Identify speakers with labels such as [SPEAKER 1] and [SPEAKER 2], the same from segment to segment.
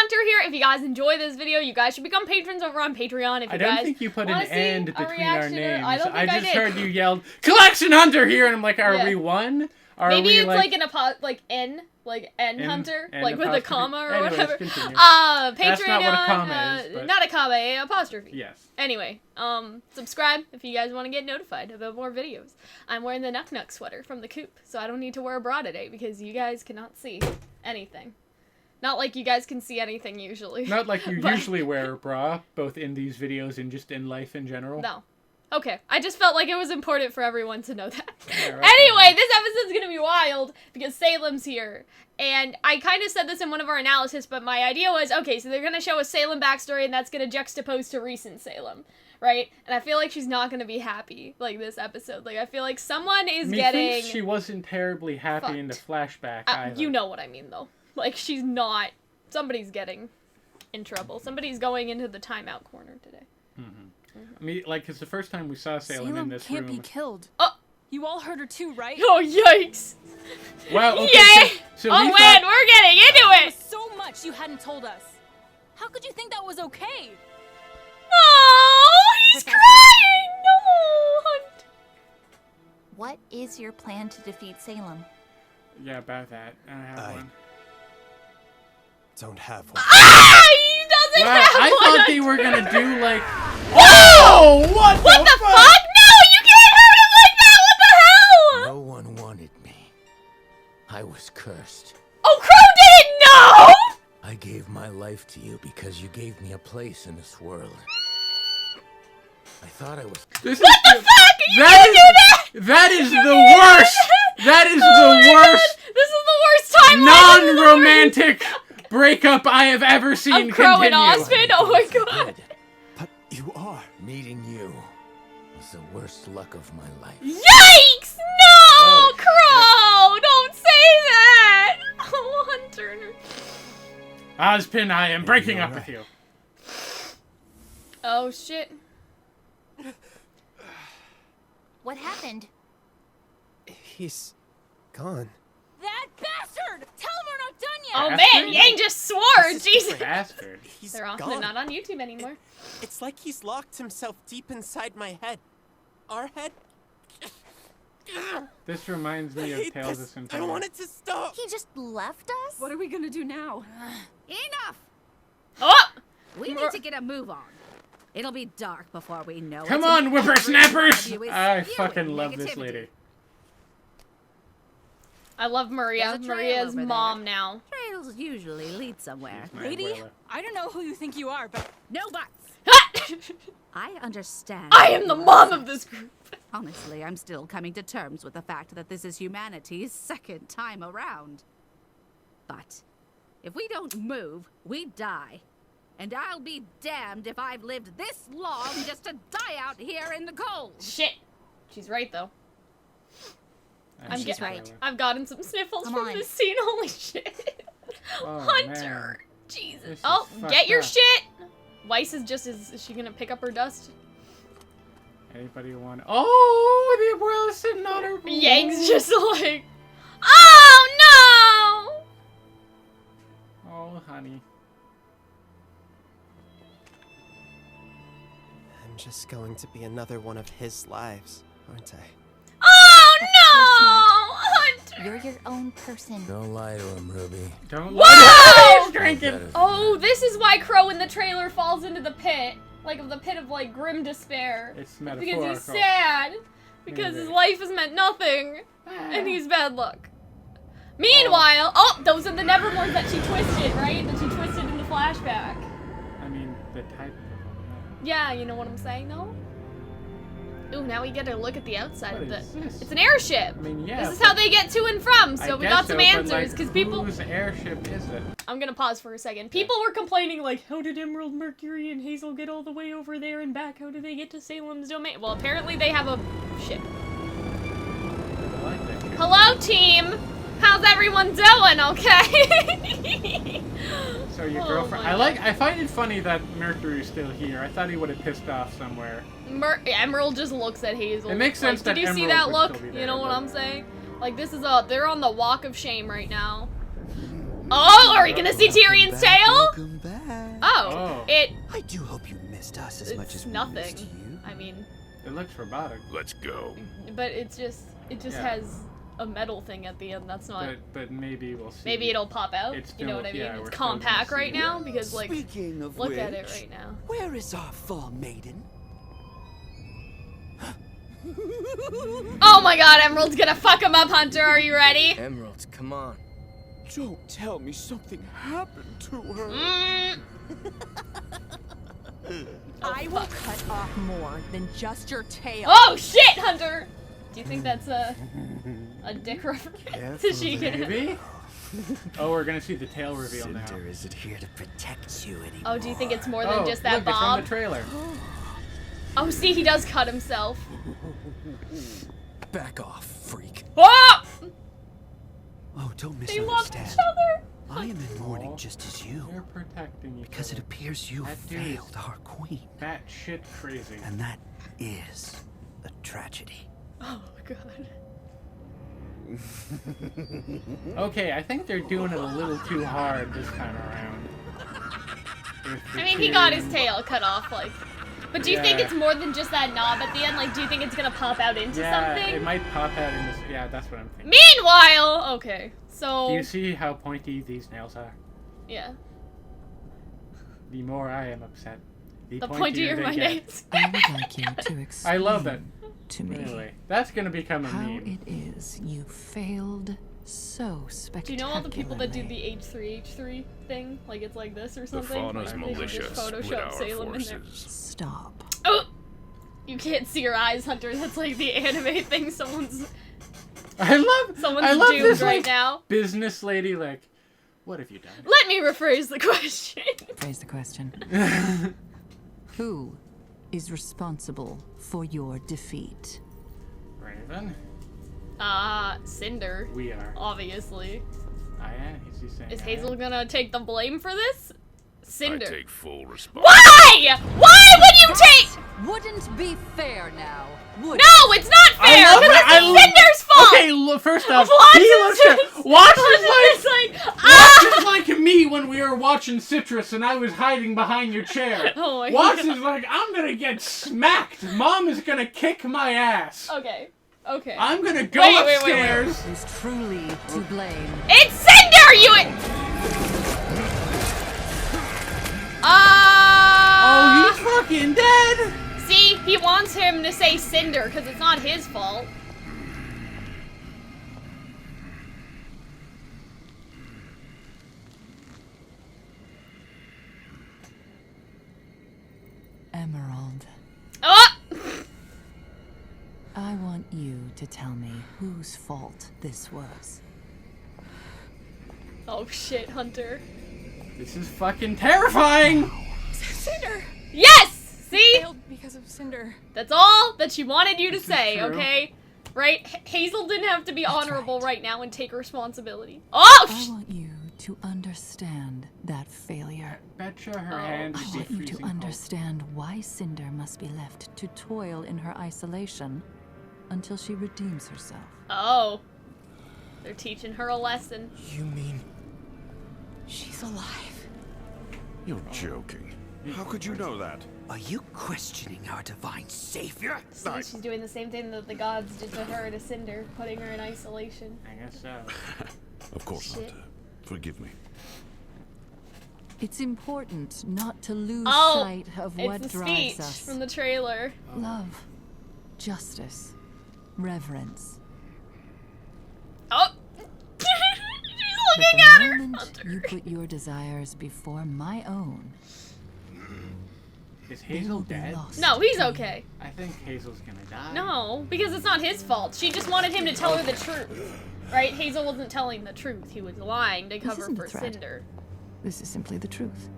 [SPEAKER 1] Hunter here. If you guys enjoy this video, you guys should become patrons over on Patreon. If you
[SPEAKER 2] I don't think you put an "and" between our names.
[SPEAKER 1] I don't think I
[SPEAKER 2] just heard you yelled Calxiyn Hunter here, and I'm like, are we one?
[SPEAKER 1] Maybe it's like an N Hunter, like with a comma or whatever.
[SPEAKER 2] Continue.
[SPEAKER 1] Patreon.
[SPEAKER 2] That's not what a comma is. But...
[SPEAKER 1] Not a comma, a apostrophe.
[SPEAKER 2] Yes.
[SPEAKER 1] Anyway, subscribe if you guys want to get notified about more videos. I'm wearing the Nuck Nuck sweater from the coop, so I don't need to wear a bra today because you guys cannot see anything. Not like you guys can see anything usually. Not like you
[SPEAKER 2] usually wear a bra, both in these videos and just in life in general.
[SPEAKER 1] No. Okay, I just felt like it was important for everyone to know that.
[SPEAKER 2] Yeah, right.
[SPEAKER 1] Anyway, this episode's gonna be wild because Salem's here. And I kind of said this in one of our analysis, but my idea was, okay, so they're gonna show a Salem backstory and that's gonna juxtapose to recent Salem, right? And I feel like she's not gonna be happy, like, this episode. Like, I feel like someone is getting...
[SPEAKER 2] she wasn't terribly happy
[SPEAKER 1] fucked.
[SPEAKER 2] in the flashback either.
[SPEAKER 1] You know what I mean, though. Like, she's not... Somebody's getting in trouble. Somebody's going into the timeout corner today.
[SPEAKER 2] Mm-hmm. I mean, like, it's the first time we saw Salem in this room.
[SPEAKER 3] Salem can't be killed. You all heard her too, right?
[SPEAKER 1] Oh, yikes!
[SPEAKER 2] Wow, okay,
[SPEAKER 1] yay!
[SPEAKER 2] so
[SPEAKER 1] oh, man, we're getting into it!
[SPEAKER 3] There was so much you hadn't told us. How could you think that was okay?
[SPEAKER 1] Oh, he's crying! No, Hunt.
[SPEAKER 4] What is your plan to defeat Salem?
[SPEAKER 2] Yeah, about that. I don't have one.
[SPEAKER 5] Don't have one.
[SPEAKER 1] Ah! He doesn't have one!
[SPEAKER 2] I thought they were gonna do, like... Oh! What the fuck?
[SPEAKER 1] No! You can't hurt him like that! What the hell?
[SPEAKER 5] No one wanted me. I was cursed.
[SPEAKER 1] Oh, Crow didn't know!
[SPEAKER 5] I gave my life to you because you gave me a place in this world. I thought I was...
[SPEAKER 1] What the fuck? You didn't do that?
[SPEAKER 2] That is the worst! That is the worst!
[SPEAKER 1] God. This is the worst timeline!
[SPEAKER 2] Non-romantic breakup I have ever seen
[SPEAKER 1] Crow
[SPEAKER 2] continue.
[SPEAKER 1] and Ozpin? Oh my god.
[SPEAKER 5] But you are. Meeting you was the worst luck of my life.
[SPEAKER 1] Yikes! No! Crow! Don't say that! Oh, Hunter.
[SPEAKER 2] Ozpin, I am breaking up with you.
[SPEAKER 1] Oh, shit.
[SPEAKER 4] What happened?
[SPEAKER 5] He's gone.
[SPEAKER 3] That bastard! Tell him we're not done yet!
[SPEAKER 1] Oh
[SPEAKER 2] Bastard?
[SPEAKER 1] man, Yang just swore! Jesus!
[SPEAKER 2] Bastard.
[SPEAKER 1] They're not on YouTube anymore.
[SPEAKER 6] It's like he's locked himself deep inside my head. Our head?
[SPEAKER 2] This reminds me of Tales of Symphonia.
[SPEAKER 6] I don't want it to stop!
[SPEAKER 4] He just left us?
[SPEAKER 3] What are we gonna do now?
[SPEAKER 7] Enough!
[SPEAKER 1] Oh!
[SPEAKER 7] We need to get a move on. It'll be dark before we know it.
[SPEAKER 2] Come on, whippersnappers! I
[SPEAKER 7] spewing
[SPEAKER 2] fucking love this
[SPEAKER 7] negativity.
[SPEAKER 2] lady.
[SPEAKER 1] I love Maria.
[SPEAKER 7] There's a trail
[SPEAKER 1] Maria's
[SPEAKER 7] over
[SPEAKER 1] mom
[SPEAKER 7] there.
[SPEAKER 1] now.
[SPEAKER 7] Trails usually lead somewhere.
[SPEAKER 2] My
[SPEAKER 3] Lady,
[SPEAKER 2] abuela.
[SPEAKER 3] I don't know who you think you are, but
[SPEAKER 7] No buts. I understand.
[SPEAKER 1] I am the mom of this group.
[SPEAKER 7] Honestly, I'm still coming to terms with the fact that this is humanity's second time around. But if we don't move, we die. And I'll be damned if I've lived this long just to die out here in the cold.
[SPEAKER 1] Shit. She's right, though.
[SPEAKER 4] She's right.
[SPEAKER 1] I've gotten some sniffles
[SPEAKER 4] Come
[SPEAKER 1] from
[SPEAKER 4] on.
[SPEAKER 1] this scene. Holy shit.
[SPEAKER 2] Oh,
[SPEAKER 1] Hunter.
[SPEAKER 2] man.
[SPEAKER 1] Jesus.
[SPEAKER 2] This is
[SPEAKER 1] Oh,
[SPEAKER 2] fucked
[SPEAKER 1] get your
[SPEAKER 2] up.
[SPEAKER 1] shit. Weiss is just, is she gonna pick up her dust?
[SPEAKER 2] Anybody want... Oh, the abuela's sitting on her...
[SPEAKER 1] Yang's just like, oh no!
[SPEAKER 2] Oh, honey.
[SPEAKER 6] I'm just going to be another one of his lives, aren't I?
[SPEAKER 1] Oh no! Hunter!
[SPEAKER 4] You're your own person.
[SPEAKER 5] Don't lie to him, Ruby.
[SPEAKER 2] Don't
[SPEAKER 1] Whoa!
[SPEAKER 2] lie. Drinking.
[SPEAKER 1] Oh, this is why Crow in the trailer falls into the pit. Like, of the pit of, like, grim despair.
[SPEAKER 2] It's
[SPEAKER 1] Because
[SPEAKER 2] metaphorical.
[SPEAKER 1] he's sad. Because his life has meant nothing. And he's bad luck. Meanwhile, oh, those are the Nevermores that she twisted, right? That she twisted in the flashback.
[SPEAKER 2] I mean, the type of...
[SPEAKER 1] Yeah, you know what I'm saying, though? Ooh, now we get to look at the outside
[SPEAKER 2] What
[SPEAKER 1] of
[SPEAKER 2] is
[SPEAKER 1] it.
[SPEAKER 2] this?
[SPEAKER 1] It's an airship.
[SPEAKER 2] I mean, yeah.
[SPEAKER 1] This is how they get to and from, so we got some answers, because people...
[SPEAKER 2] Whose airship is it?
[SPEAKER 1] I'm gonna pause for a second. People were complaining, like, how did Emerald, Mercury, and Hazel get all the way over there and back? How did they get to Salem's domain? Well, apparently they have a ship.
[SPEAKER 2] I like that.
[SPEAKER 1] Hello, team! How's everyone doing, okay?
[SPEAKER 2] So your
[SPEAKER 1] Oh
[SPEAKER 2] girlfriend...
[SPEAKER 1] my
[SPEAKER 2] I find it funny that Mercury's still here. I thought he would have pissed off somewhere.
[SPEAKER 1] Emerald just looks at Hazel.
[SPEAKER 2] It makes sense
[SPEAKER 1] like,
[SPEAKER 2] that
[SPEAKER 1] did you see
[SPEAKER 2] Emerald
[SPEAKER 1] that
[SPEAKER 2] would
[SPEAKER 1] look?
[SPEAKER 2] still be
[SPEAKER 1] You
[SPEAKER 2] there,
[SPEAKER 1] know what
[SPEAKER 2] but-
[SPEAKER 1] I'm saying? Like, this is they're on the walk of shame right now. Oh, are we gonna see Tyrion's tail?
[SPEAKER 8] Welcome back.
[SPEAKER 1] Oh,
[SPEAKER 8] I do hope you missed us as much as we
[SPEAKER 1] nothing.
[SPEAKER 8] missed you.
[SPEAKER 1] I mean,
[SPEAKER 2] It looks robotic.
[SPEAKER 9] Let's go.
[SPEAKER 1] but it just has a metal thing at the end. That's not.
[SPEAKER 2] But maybe we'll see.
[SPEAKER 1] Maybe it'll pop out.
[SPEAKER 2] It's
[SPEAKER 1] You know
[SPEAKER 2] still-
[SPEAKER 1] what I mean?
[SPEAKER 2] yeah, we're
[SPEAKER 1] It's
[SPEAKER 2] still gonna
[SPEAKER 1] compact
[SPEAKER 2] see
[SPEAKER 1] right
[SPEAKER 2] it.
[SPEAKER 1] now because like,
[SPEAKER 8] Speaking of
[SPEAKER 1] look
[SPEAKER 8] which,
[SPEAKER 1] at it right now.
[SPEAKER 8] where is our fall maiden?
[SPEAKER 1] Oh my God, Emerald's gonna fuck him up, Hunter. Are you ready?
[SPEAKER 5] Emerald, come on.
[SPEAKER 8] Don't tell me something happened to her.
[SPEAKER 1] Mm.
[SPEAKER 10] I will cut off more than just your tail.
[SPEAKER 1] Oh shit, Hunter! Do you think that's a dick reference? Is she gonna?
[SPEAKER 2] Maybe? Oh, we're gonna see the tail reveal now.
[SPEAKER 8] Cinder isn't here to protect you anymore.
[SPEAKER 1] Oh, do you think it's more than
[SPEAKER 2] Oh,
[SPEAKER 1] just that
[SPEAKER 2] look, it's
[SPEAKER 1] bob?
[SPEAKER 2] from the trailer.
[SPEAKER 1] Oh, see, he does cut himself.
[SPEAKER 8] Back off, freak.
[SPEAKER 1] Oh!
[SPEAKER 8] Oh, don't
[SPEAKER 1] They love
[SPEAKER 8] misunderstand.
[SPEAKER 1] each other.
[SPEAKER 8] I am in mourning just as you.
[SPEAKER 2] They're protecting each
[SPEAKER 8] Because it
[SPEAKER 2] other.
[SPEAKER 8] appears you
[SPEAKER 2] That dude is
[SPEAKER 8] failed our queen.
[SPEAKER 2] Bat shit crazy.
[SPEAKER 8] And that is a tragedy.
[SPEAKER 1] Oh God.
[SPEAKER 2] Okay, I think they're doing it a little too hard this time around.
[SPEAKER 1] I mean, he got his tail cut off, like. But do you think
[SPEAKER 2] Yeah.
[SPEAKER 1] it's more than just that knob at the end? Like, do you think it's gonna pop out into
[SPEAKER 2] Yeah,
[SPEAKER 1] something?
[SPEAKER 2] it might pop out in this. Yeah, that's what I'm thinking.
[SPEAKER 1] Meanwhile, okay, so.
[SPEAKER 2] Do you see how pointy these nails are?
[SPEAKER 1] Yeah.
[SPEAKER 2] The more I am upset, the
[SPEAKER 1] pointier
[SPEAKER 2] they
[SPEAKER 1] my
[SPEAKER 2] get.
[SPEAKER 1] nails.
[SPEAKER 11] I would like you to explain
[SPEAKER 2] I love it.
[SPEAKER 11] to me
[SPEAKER 2] Really, that's gonna become a
[SPEAKER 11] how
[SPEAKER 2] meme.
[SPEAKER 11] it is you failed so spectacularly.
[SPEAKER 1] Do you know all the people that do the H3 thing? Like it's like this or
[SPEAKER 9] The
[SPEAKER 1] something?
[SPEAKER 9] fauna's
[SPEAKER 1] They should
[SPEAKER 9] malicious
[SPEAKER 1] just
[SPEAKER 9] with
[SPEAKER 1] Photoshop
[SPEAKER 9] our
[SPEAKER 1] Salem in there.
[SPEAKER 9] forces.
[SPEAKER 11] Stop.
[SPEAKER 1] Oh! You can't see your eyes, Hunter. That's like the anime thing someone's
[SPEAKER 2] I love
[SPEAKER 1] doomed
[SPEAKER 2] this
[SPEAKER 1] right
[SPEAKER 2] like,
[SPEAKER 1] now.
[SPEAKER 2] business lady. Like, what have you done?
[SPEAKER 1] Let me rephrase the question.
[SPEAKER 11] Phrase the question. Who is responsible for your defeat?
[SPEAKER 2] Raven,
[SPEAKER 1] Cinder.
[SPEAKER 2] we are.
[SPEAKER 1] Obviously.
[SPEAKER 2] I am. He's saying.
[SPEAKER 1] Is
[SPEAKER 2] I
[SPEAKER 1] Hazel
[SPEAKER 2] am.
[SPEAKER 1] gonna take the blame for this? Cinder.
[SPEAKER 9] I take full responsibility.
[SPEAKER 1] Why? Why would you take?
[SPEAKER 7] Wouldn't be fair now, would
[SPEAKER 1] No, it's not fair.
[SPEAKER 2] I love
[SPEAKER 1] Because
[SPEAKER 2] it. I
[SPEAKER 1] it's
[SPEAKER 2] love-
[SPEAKER 1] Cinder's fault.
[SPEAKER 2] Okay, look, first off,
[SPEAKER 1] Watch
[SPEAKER 2] he looks at Watch
[SPEAKER 1] It's
[SPEAKER 2] is like
[SPEAKER 1] like ah!
[SPEAKER 2] Watch is like me when we were watching Citrus and I was hiding behind your chair.
[SPEAKER 1] Oh my
[SPEAKER 2] Watch
[SPEAKER 1] God.
[SPEAKER 2] is like, I'm gonna get smacked. Mom is gonna kick my ass.
[SPEAKER 1] Okay. Okay.
[SPEAKER 2] I'm gonna go
[SPEAKER 1] Wait.
[SPEAKER 2] upstairs.
[SPEAKER 7] Who's truly to blame?
[SPEAKER 1] It's Cinder, you.
[SPEAKER 2] Oh, he's fucking dead.
[SPEAKER 1] See, he wants him to say Cinder because it's not his fault.
[SPEAKER 11] Emerald,
[SPEAKER 1] Oh!
[SPEAKER 11] I want you to tell me whose fault this was.
[SPEAKER 1] Oh shit, Hunter.
[SPEAKER 2] This is fucking terrifying.
[SPEAKER 10] Cinder!
[SPEAKER 1] Yes! See?
[SPEAKER 10] Failed because of Cinder.
[SPEAKER 1] That's all that she wanted you to
[SPEAKER 2] This is
[SPEAKER 1] say,
[SPEAKER 2] true.
[SPEAKER 1] okay? Right? Hazel didn't have to be honorable right now and take responsibility. Oh!
[SPEAKER 11] I want you to understand that failure.
[SPEAKER 2] Betcha her hands
[SPEAKER 11] I
[SPEAKER 2] would be
[SPEAKER 11] want you
[SPEAKER 2] freezing
[SPEAKER 11] to
[SPEAKER 2] cold.
[SPEAKER 11] understand why Cinder must be left to toil in her isolation until she redeems herself.
[SPEAKER 1] Oh. They're teaching her a lesson.
[SPEAKER 8] You mean
[SPEAKER 10] She's alive.
[SPEAKER 9] You're joking. How could you know that?
[SPEAKER 8] Are you questioning our divine savior?
[SPEAKER 1] See, she's doing the same thing that the gods did to her to Cinder, putting her in isolation.
[SPEAKER 2] I guess so.
[SPEAKER 9] Of course
[SPEAKER 1] Shit.
[SPEAKER 9] not. Forgive me.
[SPEAKER 11] It's important not to lose
[SPEAKER 1] Oh,
[SPEAKER 11] sight of
[SPEAKER 1] it's
[SPEAKER 11] what
[SPEAKER 1] the
[SPEAKER 11] drives
[SPEAKER 1] speech
[SPEAKER 11] us.
[SPEAKER 1] from the trailer.
[SPEAKER 11] Love, justice, reverence.
[SPEAKER 1] Oh! She's
[SPEAKER 11] But
[SPEAKER 1] looking
[SPEAKER 11] the
[SPEAKER 1] at her!
[SPEAKER 11] moment
[SPEAKER 1] Hunter.
[SPEAKER 11] you put your desires before my own,
[SPEAKER 2] Is
[SPEAKER 11] they
[SPEAKER 2] Hazel
[SPEAKER 11] will be
[SPEAKER 2] dead?
[SPEAKER 11] lost.
[SPEAKER 1] No, he's okay.
[SPEAKER 2] I think Hazel's gonna die.
[SPEAKER 1] No, because it's not his fault. She just wanted him to tell her the truth. Right? Hazel wasn't telling the truth. He was lying to
[SPEAKER 11] This
[SPEAKER 1] cover
[SPEAKER 11] isn't a
[SPEAKER 1] for
[SPEAKER 11] threat.
[SPEAKER 1] Cinder.
[SPEAKER 11] This is simply the truth.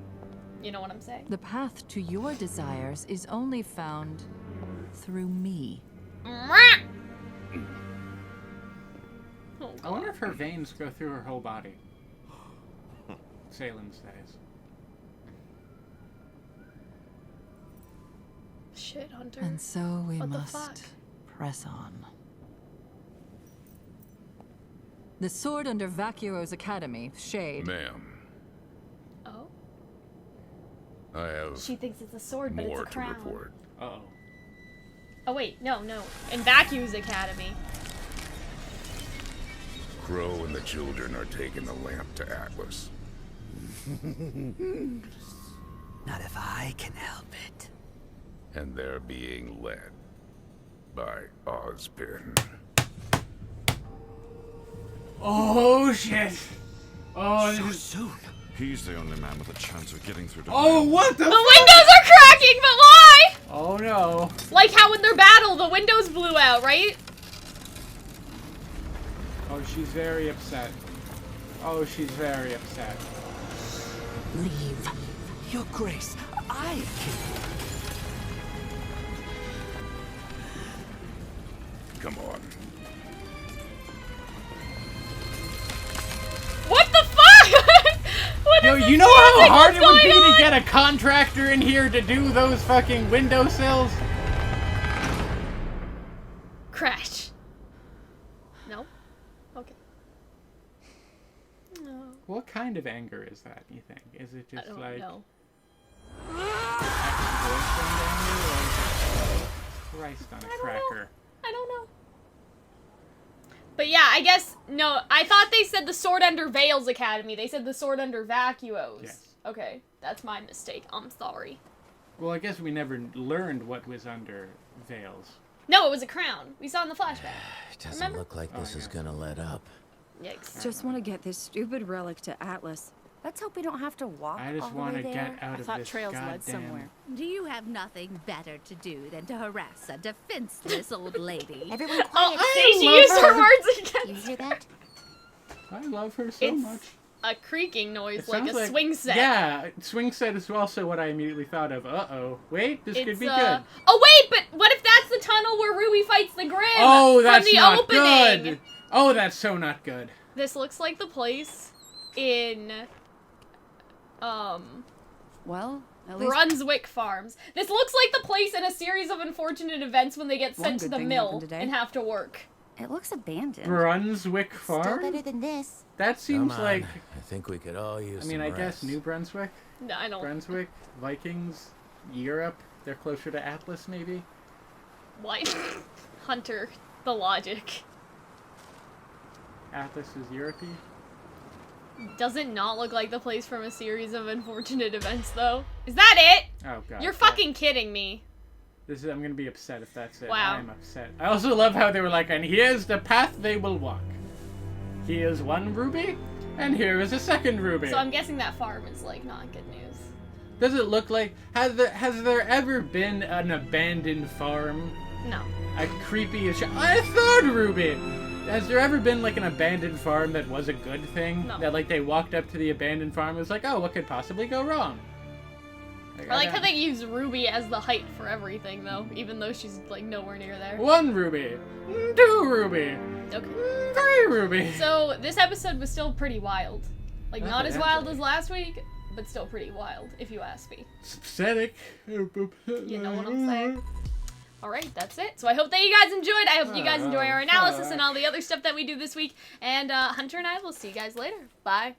[SPEAKER 1] You know what I'm saying?
[SPEAKER 11] The path to your desires is only found through me.
[SPEAKER 1] Mwah! Oh,
[SPEAKER 2] I wonder
[SPEAKER 1] God.
[SPEAKER 2] if her veins go through her whole body. Salem says.
[SPEAKER 1] Shit, Hunter.
[SPEAKER 11] And so we
[SPEAKER 1] What the
[SPEAKER 11] must
[SPEAKER 1] fuck?
[SPEAKER 11] press on. The sword under Vacuo's academy, Shade.
[SPEAKER 9] Ma'am,
[SPEAKER 1] Oh?
[SPEAKER 9] I have
[SPEAKER 1] She thinks it's a sword, but it's
[SPEAKER 9] more
[SPEAKER 1] a
[SPEAKER 9] to
[SPEAKER 1] crown.
[SPEAKER 9] report.
[SPEAKER 2] Uh-oh.
[SPEAKER 1] Oh wait, no. In Vacuum's academy.
[SPEAKER 9] Crow and the children are taking the lamp to Atlas.
[SPEAKER 6] Not if I can help it.
[SPEAKER 9] And they're being led by Ozpin.
[SPEAKER 2] Oh, shit. Oh,
[SPEAKER 6] So
[SPEAKER 2] this is...
[SPEAKER 6] soon.
[SPEAKER 9] He's the only man with a chance of getting through to
[SPEAKER 2] Oh, what the
[SPEAKER 1] The windows are cracking, but why?
[SPEAKER 2] Oh, no.
[SPEAKER 1] Like how in their battle, the windows blew out, right?
[SPEAKER 2] Oh, she's very upset. Oh, she's very upset.
[SPEAKER 6] Leave. Your Grace, I can...
[SPEAKER 9] Come on.
[SPEAKER 1] What the fuck? What
[SPEAKER 2] Yo,
[SPEAKER 1] is this
[SPEAKER 2] you know how
[SPEAKER 1] music?
[SPEAKER 2] hard
[SPEAKER 1] What's
[SPEAKER 2] it would be
[SPEAKER 1] going
[SPEAKER 2] to
[SPEAKER 1] on?
[SPEAKER 2] get a contractor in here to do those fucking windowsills?
[SPEAKER 1] Crash. No? Okay. No.
[SPEAKER 2] What kind of anger is that, you think? Is it
[SPEAKER 1] I
[SPEAKER 2] just
[SPEAKER 1] don't
[SPEAKER 2] like
[SPEAKER 1] know.
[SPEAKER 2] ex-boyfriend anger, or is it Christ on a cracker?
[SPEAKER 1] I don't know. But yeah, I guess, no, I thought they said the sword under Vale's academy. They said the sword under Vacuo's.
[SPEAKER 2] Yes.
[SPEAKER 1] Okay, that's my mistake. I'm sorry.
[SPEAKER 2] Well, I guess we never learned what was under Vale's.
[SPEAKER 1] No, it was a crown. We saw in the flashback.
[SPEAKER 5] It doesn't
[SPEAKER 1] Remember?
[SPEAKER 5] look like this is gonna let up.
[SPEAKER 1] Yikes.
[SPEAKER 10] Just want to get this stupid relic to Atlas. Let's hope we don't have to walk
[SPEAKER 2] I just
[SPEAKER 10] all the
[SPEAKER 2] want
[SPEAKER 10] way
[SPEAKER 2] to
[SPEAKER 10] there.
[SPEAKER 2] get out
[SPEAKER 10] I
[SPEAKER 2] of
[SPEAKER 10] thought
[SPEAKER 2] this
[SPEAKER 10] trails
[SPEAKER 2] goddamn...
[SPEAKER 10] led somewhere.
[SPEAKER 7] Do you have nothing better to do than to harass a defenseless old lady?
[SPEAKER 4] Everyone quiet.
[SPEAKER 1] See, she
[SPEAKER 2] love
[SPEAKER 1] used her
[SPEAKER 2] her.
[SPEAKER 1] words again.
[SPEAKER 4] You hear that?
[SPEAKER 2] I love her so
[SPEAKER 1] It's
[SPEAKER 2] much.
[SPEAKER 1] a creaking noise,
[SPEAKER 2] It
[SPEAKER 1] like
[SPEAKER 2] sounds
[SPEAKER 1] a swing set.
[SPEAKER 2] Yeah, swing set is also what I immediately thought of. Uh-oh. Wait, this could be good.
[SPEAKER 1] Oh wait, but what if that's the tunnel where RWBY fights the Grim?
[SPEAKER 2] Oh, that's
[SPEAKER 1] from the
[SPEAKER 2] not
[SPEAKER 1] opening?
[SPEAKER 2] good. Oh, that's so not good.
[SPEAKER 1] This looks like the place in
[SPEAKER 10] Well, at least
[SPEAKER 1] Brunswick Farms. This looks like the place in a series of unfortunate events when they get
[SPEAKER 10] One
[SPEAKER 1] sent to
[SPEAKER 10] good
[SPEAKER 1] the
[SPEAKER 10] thing
[SPEAKER 1] mill
[SPEAKER 10] happened today.
[SPEAKER 1] and have to work.
[SPEAKER 10] it looks abandoned.
[SPEAKER 2] Brunswick
[SPEAKER 4] Still
[SPEAKER 2] Farm?
[SPEAKER 4] better than this.
[SPEAKER 2] That seems
[SPEAKER 5] Come on.
[SPEAKER 2] like...
[SPEAKER 5] I think we could all use
[SPEAKER 2] I mean,
[SPEAKER 5] some
[SPEAKER 2] I guess
[SPEAKER 5] rest.
[SPEAKER 2] New Brunswick?
[SPEAKER 1] No, I don't.
[SPEAKER 2] Brunswick? Vikings? Europe? They're closer to Atlas, maybe?
[SPEAKER 1] What? Hunter, the logic.
[SPEAKER 2] Atlas is Europe-y?
[SPEAKER 1] Does it not look like the place from a series of unfortunate events, though? Is that it?
[SPEAKER 2] Oh, God.
[SPEAKER 1] You're fucking kidding me.
[SPEAKER 2] I'm gonna be upset if that's it.
[SPEAKER 1] Wow.
[SPEAKER 2] I'm upset. I also love how they were like, and here's the path they will walk. Here's one ruby, and here is a second ruby.
[SPEAKER 1] So I'm guessing that farm is, like, not good news.
[SPEAKER 2] Does it look like... Has there ever been an abandoned farm?
[SPEAKER 1] No.
[SPEAKER 2] A creepy... A third ruby! Has there ever been, like, an abandoned farm that was a good thing?
[SPEAKER 1] No.
[SPEAKER 2] That, like, they walked up to the abandoned farm and was like, oh, what could possibly go wrong?
[SPEAKER 1] I like how they use RWBY as the height for everything, though, even though she's, like, nowhere near there.
[SPEAKER 2] 1 ruby. 2 ruby.
[SPEAKER 1] Okay.
[SPEAKER 2] 3 ruby.
[SPEAKER 1] So, this episode was still pretty wild. Like, not as wild
[SPEAKER 2] Evidently.
[SPEAKER 1] as last week, but still pretty wild, if you ask me.
[SPEAKER 2] It's pathetic.
[SPEAKER 1] You know what I'm saying? Alright, that's it. So I hope that you guys enjoyed. I hope you guys enjoy our analysis and all the other stuff that we do this week. And Hunter and I will see you guys later. Bye.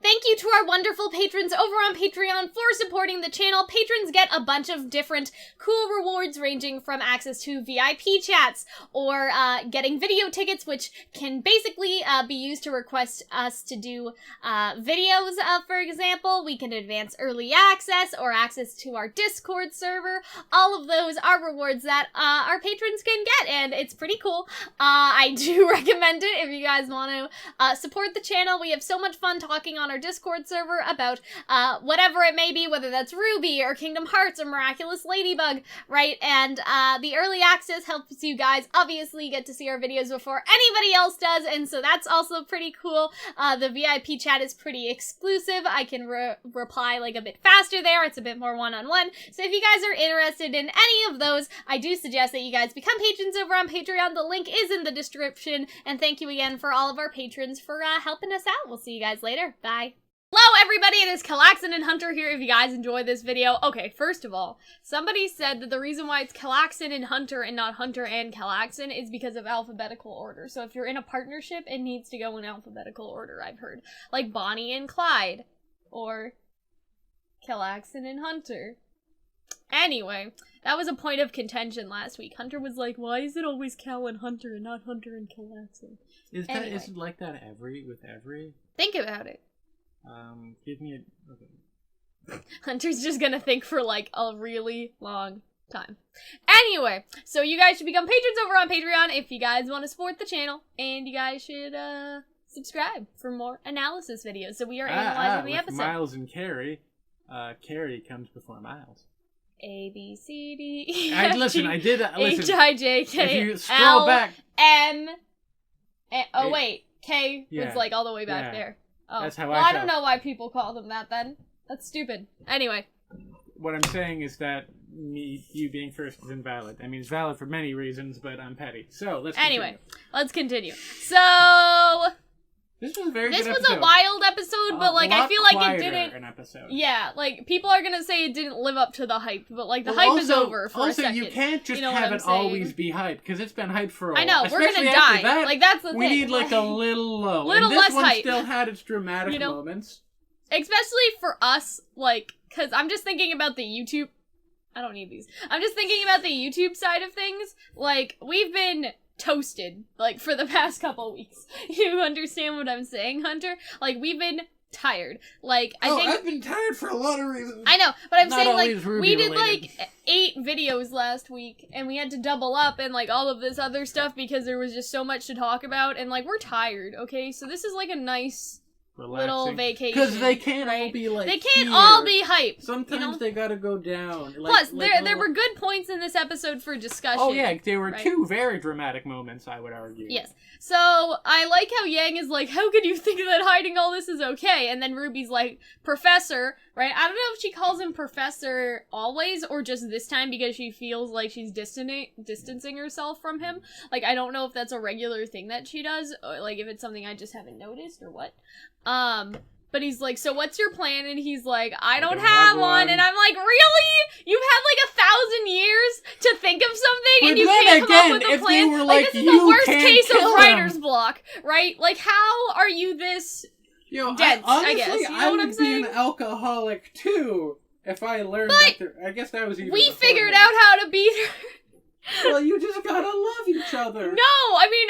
[SPEAKER 1] Thank you to our wonderful patrons over on Patreon for supporting the channel. Patrons get a bunch of different cool rewards ranging from access to VIP chats or getting video tickets, which can basically be used to request us to do videos, for example. We can advance early access or access to our Discord server. All of those are rewards that our patrons can get, and it's pretty cool. I do recommend it if you guys want to support the channel. We have so much fun talking on our Discord server about whatever it may be, whether that's RWBY or Kingdom Hearts or Miraculous Ladybug, right? And the early access helps you guys obviously get to see our videos before anybody else does, and so that's also pretty cool. The VIP chat is pretty exclusive. I can reply like a bit faster there. It's a bit more one-on-one. So if you guys are interested in any of those, I do suggest that you guys become patrons over on Patreon. The link is in the description, and thank you again for all of our patrons for helping us out. We'll see you guys later. Bye. Hello everybody, it is Calxiyn and Hunter here if you guys enjoyed this video. Okay, first of all, somebody said that the reason why it's Calxiyn and Hunter and not Hunter and Calxiyn is because of alphabetical order. So if you're in a partnership, it needs to go in alphabetical order, I've heard. Like Bonnie and Clyde, or Calxiyn and Hunter. Anyway, that was a point of contention last week. Hunter was like, why is it always Cal and Hunter and not Hunter and Calxiyn?
[SPEAKER 2] Is it like that with every?
[SPEAKER 1] Think about it.
[SPEAKER 2] Give me a... Okay.
[SPEAKER 1] Hunter's just gonna think for like a really long time. Anyway, so you guys should become patrons over on Patreon if you guys want to support the channel, and you guys should subscribe for more analysis videos. So we are analyzing the episode.
[SPEAKER 2] Miles and Carrie, Carrie comes before Miles.
[SPEAKER 1] A B C D E F G
[SPEAKER 2] Listen.
[SPEAKER 1] H I J K
[SPEAKER 2] If you scroll
[SPEAKER 1] L
[SPEAKER 2] back,
[SPEAKER 1] M. Oh wait, K was like all the way back there. Oh,
[SPEAKER 2] that's how
[SPEAKER 1] well,
[SPEAKER 2] I
[SPEAKER 1] I don't know why people call them that then. That's stupid. Anyway.
[SPEAKER 2] What I'm saying is that you being first is invalid. I mean, it's valid for many reasons, but I'm petty. So, let's continue.
[SPEAKER 1] Anyway, let's continue. So...
[SPEAKER 2] This was a very
[SPEAKER 1] This
[SPEAKER 2] good
[SPEAKER 1] was
[SPEAKER 2] episode.
[SPEAKER 1] a wild episode, but like I feel like it didn't.
[SPEAKER 2] An episode.
[SPEAKER 1] Yeah, like people are gonna say it didn't live up to the hype, but like the hype is over for a second.
[SPEAKER 2] Also, you can't just have it always be hype because it's been hyped for a while.
[SPEAKER 1] I know, we're gonna
[SPEAKER 2] Especially
[SPEAKER 1] die.
[SPEAKER 2] after that,
[SPEAKER 1] like that's the thing.
[SPEAKER 2] We need like a little low.
[SPEAKER 1] Little
[SPEAKER 2] and this
[SPEAKER 1] less
[SPEAKER 2] one
[SPEAKER 1] hype.
[SPEAKER 2] Still had its dramatic moments.
[SPEAKER 1] Especially for us, like, because I'm just thinking about the YouTube. I don't need these. I'm just thinking about the YouTube side of things. Like, we've been toasted, like, for the past couple weeks. You understand what I'm saying, Hunter? Like, we've been tired. Like,
[SPEAKER 2] I've been tired for a lot of reasons.
[SPEAKER 1] I know, but I'm saying, like,
[SPEAKER 2] RWBY
[SPEAKER 1] we did,
[SPEAKER 2] related.
[SPEAKER 1] like, 8 videos last week, and we had to double up and, like, all of this other stuff because there was just so much to talk about, and, like, we're tired, okay? So this is, like, a nice... little vacation.
[SPEAKER 2] Because they can't all be like
[SPEAKER 1] they can't
[SPEAKER 2] here.
[SPEAKER 1] all be hype.
[SPEAKER 2] Sometimes they gotta go down.
[SPEAKER 1] Plus, there were good points in this episode for discussion.
[SPEAKER 2] Oh yeah, there were 2 very dramatic moments, I would argue.
[SPEAKER 1] Yes. So, I like how Yang is like, how could you think that hiding all this is okay? And then RWBY's like, Professor, right? I don't know if she calls him Professor always, or just this time because she feels like she's distancing herself from him. Like, I don't know if that's a regular thing that she does, or like if it's something I just haven't noticed, or what. But he's like, so what's your plan? And he's like, I don't have one. And I'm like, really? You've had like 1,000 years to think of something, and you can't come up with a plan?
[SPEAKER 2] Were like,
[SPEAKER 1] this is the worst case of writer's block, right? Like, how are you this dense,
[SPEAKER 2] honestly,
[SPEAKER 1] I guess? You know what I'm saying?
[SPEAKER 2] I would be an alcoholic too if I learned I guess that was even
[SPEAKER 1] we figured out how to beat her.
[SPEAKER 2] Well, you just gotta love each other.
[SPEAKER 1] No, I mean,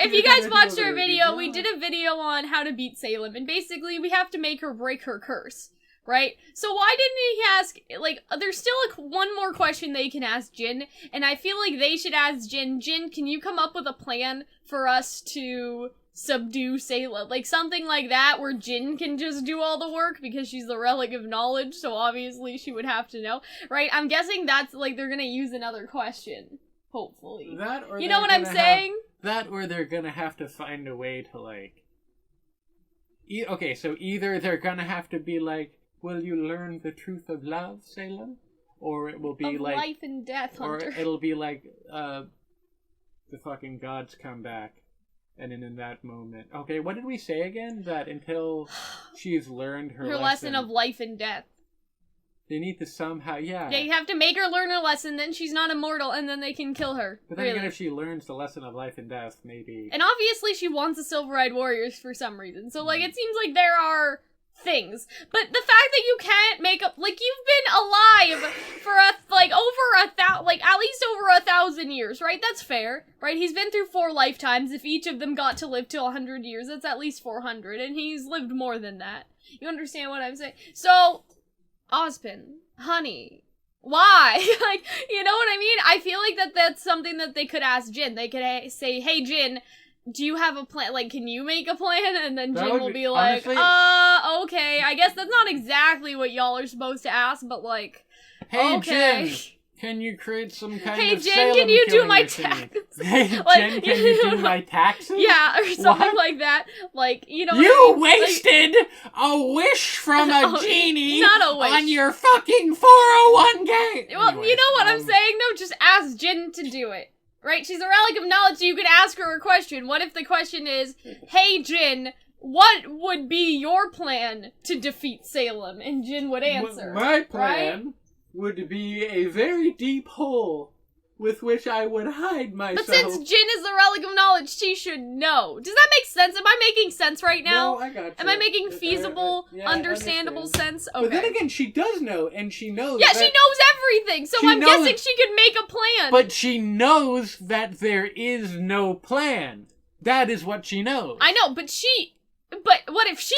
[SPEAKER 1] if you guys watched our video, we did a video on how to beat Salem, and basically we have to make her break her curse, right? So why didn't he ask, like, there's still like one more question they can ask Jin, and I feel like they should ask Jin, can you come up with a plan for us to subdue Salem? Like, something like that, where Jin can just do all the work, because she's the relic of knowledge, so obviously she would have to know, right? I'm guessing that's, like, they're gonna use another question, hopefully.
[SPEAKER 2] That, or
[SPEAKER 1] you know what I'm saying?
[SPEAKER 2] That, or they're gonna have to find a way to, like... okay, so either they're gonna have to be like, will you learn the truth of love, Salem? Or it will be
[SPEAKER 1] of
[SPEAKER 2] like...
[SPEAKER 1] life and death, Hunter.
[SPEAKER 2] Or it'll be like, the fucking gods come back. And then in that moment... Okay, what did we say again? That until she's learned her
[SPEAKER 1] lesson of life and death.
[SPEAKER 2] They need to somehow... Yeah.
[SPEAKER 1] They have to make her learn her lesson, then she's not immortal, and then they can kill her.
[SPEAKER 2] But then again, if she learns the lesson of life and death, maybe...
[SPEAKER 1] And obviously she wants the Silver-Eyed Warriors for some reason. So, like, it seems like there are things. But the fact that you can't make up... Like, you've been alive for, at least over 1,000 years, right? That's fair, right? He's been through 4 lifetimes. If each of them got to live to 100 years, that's at least 400, and he's lived more than that. You understand what I'm saying? So, Ozpin, honey, why? Like, you know what I mean? I feel like that's something that they could ask Jin. They could say, hey, Jin, do you have a plan? Like, can you make a plan? And then Jin will be like,
[SPEAKER 2] honestly,
[SPEAKER 1] okay. I guess that's not exactly what y'all are supposed to ask, but like,
[SPEAKER 2] hey,
[SPEAKER 1] okay.
[SPEAKER 2] Jin, can you create some kind
[SPEAKER 1] hey,
[SPEAKER 2] of
[SPEAKER 1] Jin,
[SPEAKER 2] Salem
[SPEAKER 1] can you do
[SPEAKER 2] killing
[SPEAKER 1] my
[SPEAKER 2] machine?
[SPEAKER 1] taxes?
[SPEAKER 2] Hey,
[SPEAKER 1] Like,
[SPEAKER 2] Jen, can you do my taxes?
[SPEAKER 1] Yeah, or something
[SPEAKER 2] What?
[SPEAKER 1] like that. Like, you know
[SPEAKER 2] You
[SPEAKER 1] what I mean?
[SPEAKER 2] wasted a wish from a
[SPEAKER 1] Oh,
[SPEAKER 2] genie
[SPEAKER 1] not a wish.
[SPEAKER 2] on your fucking 401k!
[SPEAKER 1] Well,
[SPEAKER 2] Anyways,
[SPEAKER 1] you know what I'm saying, though? Just ask Jin to do it. Right? She's a relic of knowledge, so you could ask her a question. What if the question is, hey, Jin, what would be your plan to defeat Salem? And Jin would answer.
[SPEAKER 2] My plan would be a very deep hole with which I would hide myself.
[SPEAKER 1] But since Jin is the relic of knowledge, she should know. Does that make sense? Am I making sense right now?
[SPEAKER 2] No, I got you.
[SPEAKER 1] Am I making feasible,
[SPEAKER 2] yeah,
[SPEAKER 1] understandable sense? Okay.
[SPEAKER 2] But then again, she does know, and she knows
[SPEAKER 1] Yeah,
[SPEAKER 2] that
[SPEAKER 1] she knows everything, so I'm guessing she could make a plan.
[SPEAKER 2] But she knows that there is no plan. That is what she knows.
[SPEAKER 1] I know, but what if she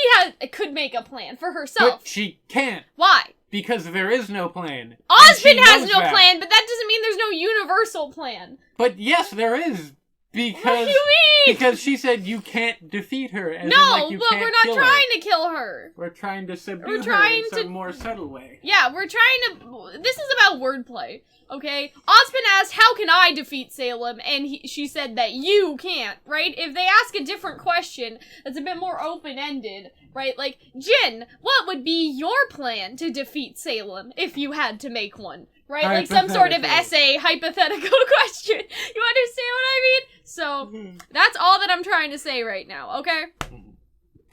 [SPEAKER 1] could make a plan for herself?
[SPEAKER 2] But she can't.
[SPEAKER 1] Why?
[SPEAKER 2] Because there is no plan.
[SPEAKER 1] Ozpin has no plan, but that doesn't mean there's no universal plan.
[SPEAKER 2] But yes, there is. Because,
[SPEAKER 1] what do you mean?
[SPEAKER 2] Because she said you can't defeat her. As
[SPEAKER 1] no,
[SPEAKER 2] in, like, you
[SPEAKER 1] but
[SPEAKER 2] can't
[SPEAKER 1] we're not
[SPEAKER 2] kill
[SPEAKER 1] trying
[SPEAKER 2] her.
[SPEAKER 1] to kill her.
[SPEAKER 2] We're trying to subdue her in some more subtle way.
[SPEAKER 1] Yeah, we're trying to... This is about wordplay, okay? Ozpin asked, how can I defeat Salem? And she said that you can't, right? If they ask a different question that's a bit more open-ended, right? Like, Jin, what would be your plan to defeat Salem if you had to make one? Right? Like some sort of essay, hypothetical question. You understand what I mean? So, that's all that I'm trying to say right now, okay?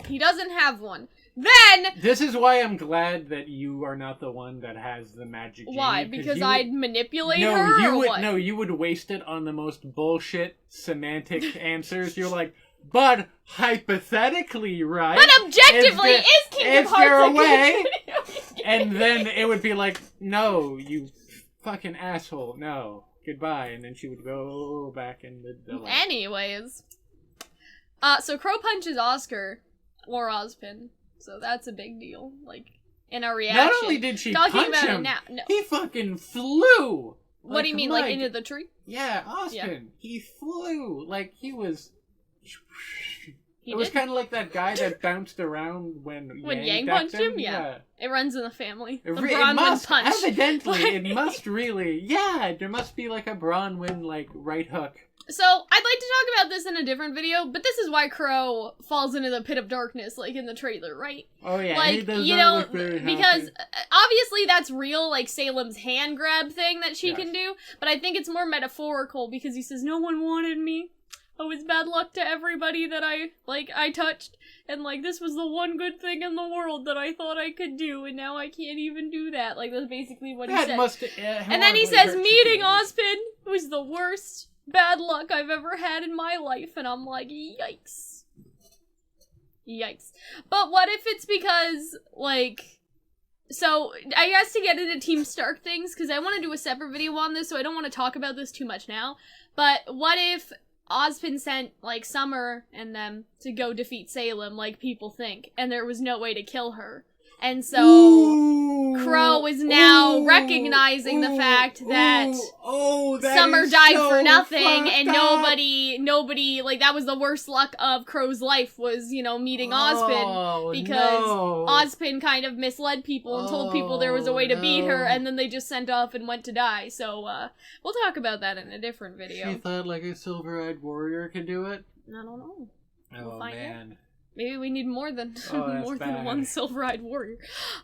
[SPEAKER 1] He doesn't have one. Then...
[SPEAKER 2] This is why I'm glad that you are not the one that has the magic genie.
[SPEAKER 1] Why? Because I'd manipulate her,
[SPEAKER 2] you
[SPEAKER 1] or
[SPEAKER 2] would,
[SPEAKER 1] what?
[SPEAKER 2] No, you would waste it on the most bullshit semantic answers. You're like, but hypothetically, right?
[SPEAKER 1] But objectively, is Kingdom Hearts
[SPEAKER 2] there a way?
[SPEAKER 1] game?
[SPEAKER 2] And then it would be like, no, you fucking asshole, no, goodbye. And then she would go back in the light.
[SPEAKER 1] Anyways. So Crow punches Oscar, or Ozpin, so that's a big deal, like, in our reaction.
[SPEAKER 2] Not only did she punch him,
[SPEAKER 1] no.
[SPEAKER 2] he fucking flew!
[SPEAKER 1] What do you mean, like into the tree?
[SPEAKER 2] Yeah, Ozpin. He flew. Like, he was... It was
[SPEAKER 1] did?
[SPEAKER 2] kind of like that guy that bounced around when
[SPEAKER 1] Yang punched him? Yeah. It runs in the family. The Bronwyn punch.
[SPEAKER 2] Evidently, it must really... Yeah, there must be like a Bronwyn, like, right hook.
[SPEAKER 1] So, I'd like to talk about this in a different video, but this is why Crow falls into the pit of darkness, like in the trailer, right?
[SPEAKER 2] Oh yeah,
[SPEAKER 1] like,
[SPEAKER 2] he does
[SPEAKER 1] you
[SPEAKER 2] not
[SPEAKER 1] know,
[SPEAKER 2] look very
[SPEAKER 1] because
[SPEAKER 2] happy.
[SPEAKER 1] Obviously that's real, like Salem's hand grab thing that she can do, but I think it's more metaphorical because he says, no one wanted me. I was bad luck to everybody that I touched, and like this was the one good thing in the world that I thought I could do, and now I can't even do that. Like that's basically what he said. And then he says, meeting Ozpin was the worst bad luck I've ever had in my life, and I'm like, yikes. Yikes. But what if it's because, like, so, I guess to get into Team Stark things, because I want to do a separate video on this, so I don't want to talk about this too much now, but what if Ozpin sent, like, Summer and them to go defeat Salem, like people think, and there was no way to kill her? And so, Crow is now recognizing the fact that Summer died for nothing, and nobody, like, that was the worst luck of Crow's life, was, you know, meeting Ozpin, because Ozpin kind of misled people and told people there was a way to beat her, and then they just sent off and went to die. So, we'll talk about that in a different video.
[SPEAKER 2] She thought, like, a silver-eyed warrior could do it?
[SPEAKER 1] I don't know.
[SPEAKER 2] Oh, man.
[SPEAKER 1] Maybe we need more than
[SPEAKER 2] than
[SPEAKER 1] one silver-eyed warrior.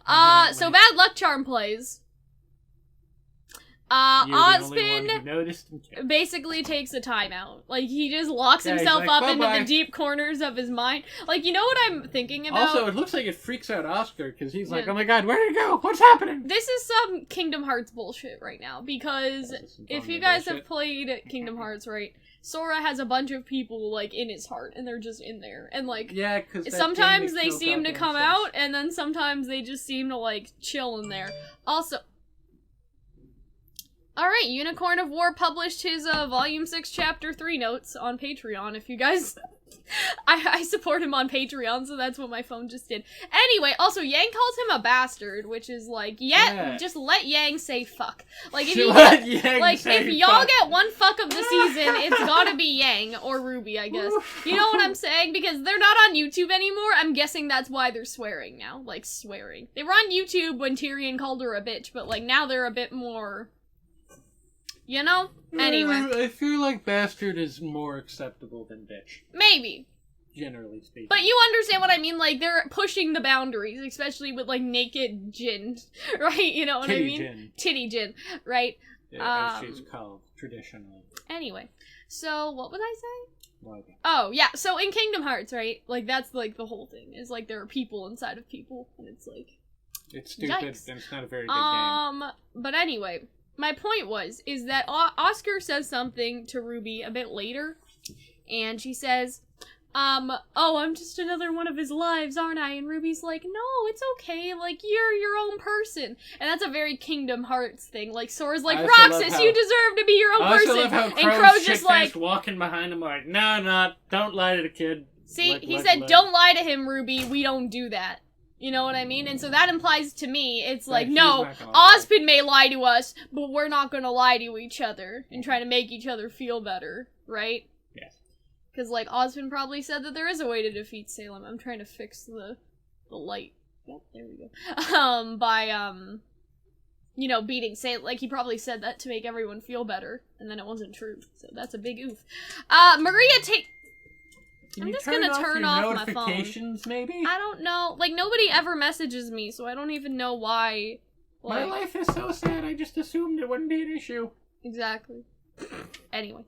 [SPEAKER 1] So bad luck charm plays. Ozpin basically takes a timeout. Like, he just locks himself up into the deep corners of his mind. Like, you know what I'm thinking about?
[SPEAKER 2] Also, it looks like it freaks out Oscar, because he's like, oh my god, where did it go? What's happening?
[SPEAKER 1] This is some Kingdom Hearts bullshit right now, because if you guys have played Kingdom Hearts, right, Sora has a bunch of people, like, in his heart, and they're just in there. And, like,
[SPEAKER 2] yeah, 'cause
[SPEAKER 1] sometimes they seem to come out, and then sometimes they just seem to, like, chill in there. Also... Alright, Unicorn of War published his, Volume 6, Chapter 3 notes on Patreon, if you guys... I support him on Patreon, so that's what my phone just did. Anyway, also, Yang calls him a bastard, which is like, just let Yang say fuck. Like, if y'all get one fuck of the season, it's gotta be Yang, or RWBY, I guess. You know what I'm saying? Because they're not on YouTube anymore, I'm guessing that's why they're swearing now. Like, swearing. They were on YouTube when Tyrion called her a bitch, but, like, now they're a bit more... You know? Anyway.
[SPEAKER 2] I feel like bastard is more acceptable than bitch.
[SPEAKER 1] Maybe.
[SPEAKER 2] Generally speaking.
[SPEAKER 1] But you understand what I mean? Like, they're pushing the boundaries, especially with, like, naked Jin. Right? You know what I mean?
[SPEAKER 2] Jin.
[SPEAKER 1] Titty Jin. Right?
[SPEAKER 2] Yeah, as she's called, traditionally.
[SPEAKER 1] Anyway. So, what would I say?
[SPEAKER 2] Okay.
[SPEAKER 1] Oh, yeah, so in Kingdom Hearts, right? Like, that's, like, the whole thing. Is, like, there are people inside of people, and it's, like...
[SPEAKER 2] It's stupid,
[SPEAKER 1] yikes.
[SPEAKER 2] and it's not a very good game.
[SPEAKER 1] But anyway, my point is that Oscar says something to RWBY a bit later, and she says, oh, I'm just another one of his lives, aren't I? And RWBY's like, no, it's okay, like, you're your own person. And that's a very Kingdom Hearts thing. Like, Sora's like, Roxas, you deserve to be your own person.
[SPEAKER 2] I also love how
[SPEAKER 1] and Crow's just like,
[SPEAKER 2] walking behind him like, no, don't lie to the kid.
[SPEAKER 1] See, he said, don't lie to him, RWBY, we don't do that. You know what I mean? And so that implies to me, it's like, no, Ozpin may lie to us, but we're not gonna lie to each other and try to make each other feel better, right?
[SPEAKER 2] Yes.
[SPEAKER 1] Because, like, Ozpin probably said that there is a way to defeat Salem. I'm trying to fix the light. Yep, there we go. By, you know, beating Salem. Like, he probably said that to make everyone feel better, and then it wasn't true. So that's a big oof. Maria I'm just gonna turn off my phone.
[SPEAKER 2] Notifications, maybe?
[SPEAKER 1] I don't know. Like, nobody ever messages me, so I don't even know why.
[SPEAKER 2] Like... My life is so sad, I just assumed it wouldn't be an issue.
[SPEAKER 1] Exactly. Anyway.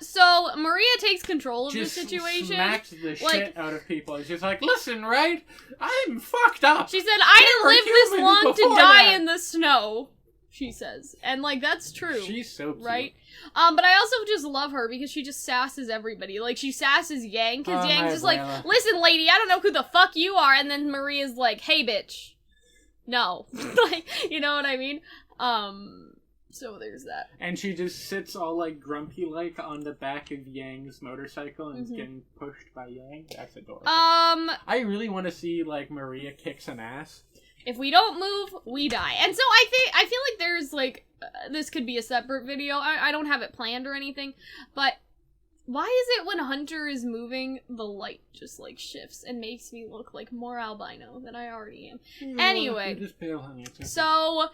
[SPEAKER 1] So, Maria takes control of the situation.
[SPEAKER 2] Just smacks the shit out of people. She's like, listen, right? I'm fucked up.
[SPEAKER 1] She said, I didn't live this long to die in the snow. She says. And, like, that's true.
[SPEAKER 2] She's so cute.
[SPEAKER 1] Right? But I also just love her because she just sasses everybody. Like, she sasses Yang, because Yang's just like, listen, lady, I don't know who the fuck you are. And then Maria's like, hey, bitch. No. Like, you know what I mean? So there's that.
[SPEAKER 2] And she just sits all, like, grumpy-like on the back of Yang's motorcycle and is getting pushed by Yang. That's adorable.
[SPEAKER 1] I
[SPEAKER 2] really want to see, like, Maria kick some ass.
[SPEAKER 1] If we don't move, we die. And so I feel like there's, like, this could be a separate video. I don't have it planned or anything, but why is it when Hunter is moving, the light just, like, shifts and makes me look like more albino than I already am? Anyway,
[SPEAKER 2] just pale, honey.
[SPEAKER 1] So,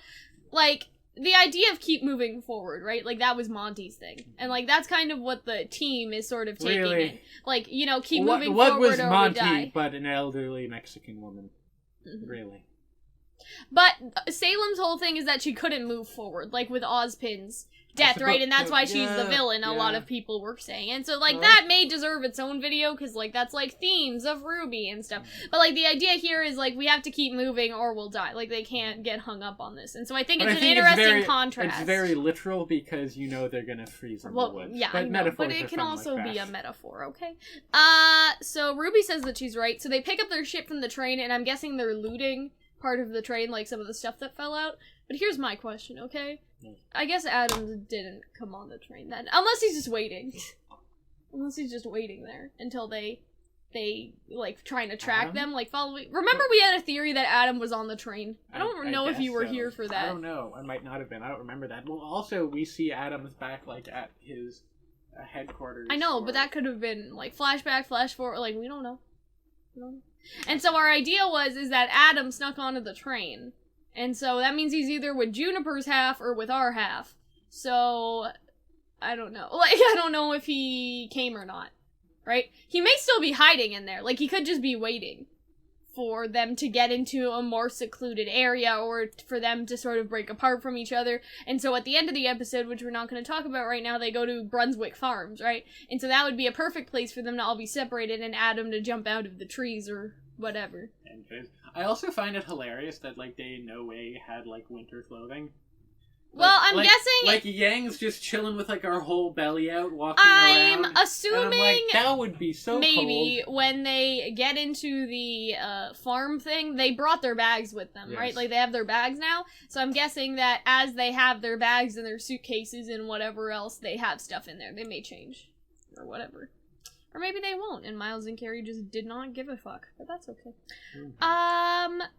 [SPEAKER 1] like, the idea of keep moving forward, right? Like, that was Monty's thing. And, like, that's kind of what the team is sort of taking in. Like, you know, keep moving forward or we die.
[SPEAKER 2] What was Monty but an elderly Mexican woman? Really?
[SPEAKER 1] But Salem's whole thing is that she couldn't move forward, like with Ozpin's death, right? And that's why she's the villain, a lot of people were saying. And so, like, that may deserve its own video, because, like, that's, like, themes of RWBY and stuff. But, like, the idea here is, like, we have to keep moving or we'll die. Like, they can't get hung up on this. And so I think it's an interesting contrast.
[SPEAKER 2] It's very literal because you know they're gonna freeze in the woods.
[SPEAKER 1] Yeah,
[SPEAKER 2] but
[SPEAKER 1] I know, but it can also be a metaphor, okay? So RWBY says that she's right. So they pick up their ship from the train, and I'm guessing they're looting part of the train, like some of the stuff that fell out. But here's my question, okay? I guess Adam didn't come on the train then. Unless he's just waiting. Unless he's just waiting there until they like, trying to track them, like, following. Remember we had a theory that Adam was on the train? I don't know if you were here for that.
[SPEAKER 2] I don't know. I might not have been. I don't remember that. Well, also, we see Adam's back, like, at his headquarters.
[SPEAKER 1] I know, but that could have been, like, flashback, flash forward, like, we don't know. And so our idea is that Adam snuck onto the train. And so that means he's either with Juniper's half or with our half. So, I don't know. Like, I don't know if he came or not. Right? He may still be hiding in there. Like, he could just be waiting for them to get into a more secluded area or for them to sort of break apart from each other. And so at the end of the episode, which we're not going to talk about right now, they go to Brunswick Farms, right? And so that would be a perfect place for them to all be separated and Adam to jump out of the trees or whatever.
[SPEAKER 2] I also find it hilarious that, like, they in no way had, like, winter clothing.
[SPEAKER 1] Well, I'm guessing...
[SPEAKER 2] Like, Yang's just chilling with, like, our whole belly out, walking around.
[SPEAKER 1] I'm assuming...
[SPEAKER 2] And I'm like, that would be so
[SPEAKER 1] maybe cold. When they get into the farm thing, they brought their bags with them, right? Like, they have their bags now. So I'm guessing that as they have their bags and their suitcases and whatever else, they have stuff in there. They may change. Or whatever. Or maybe they won't, and Miles and Carrie just did not give a fuck. But that's okay.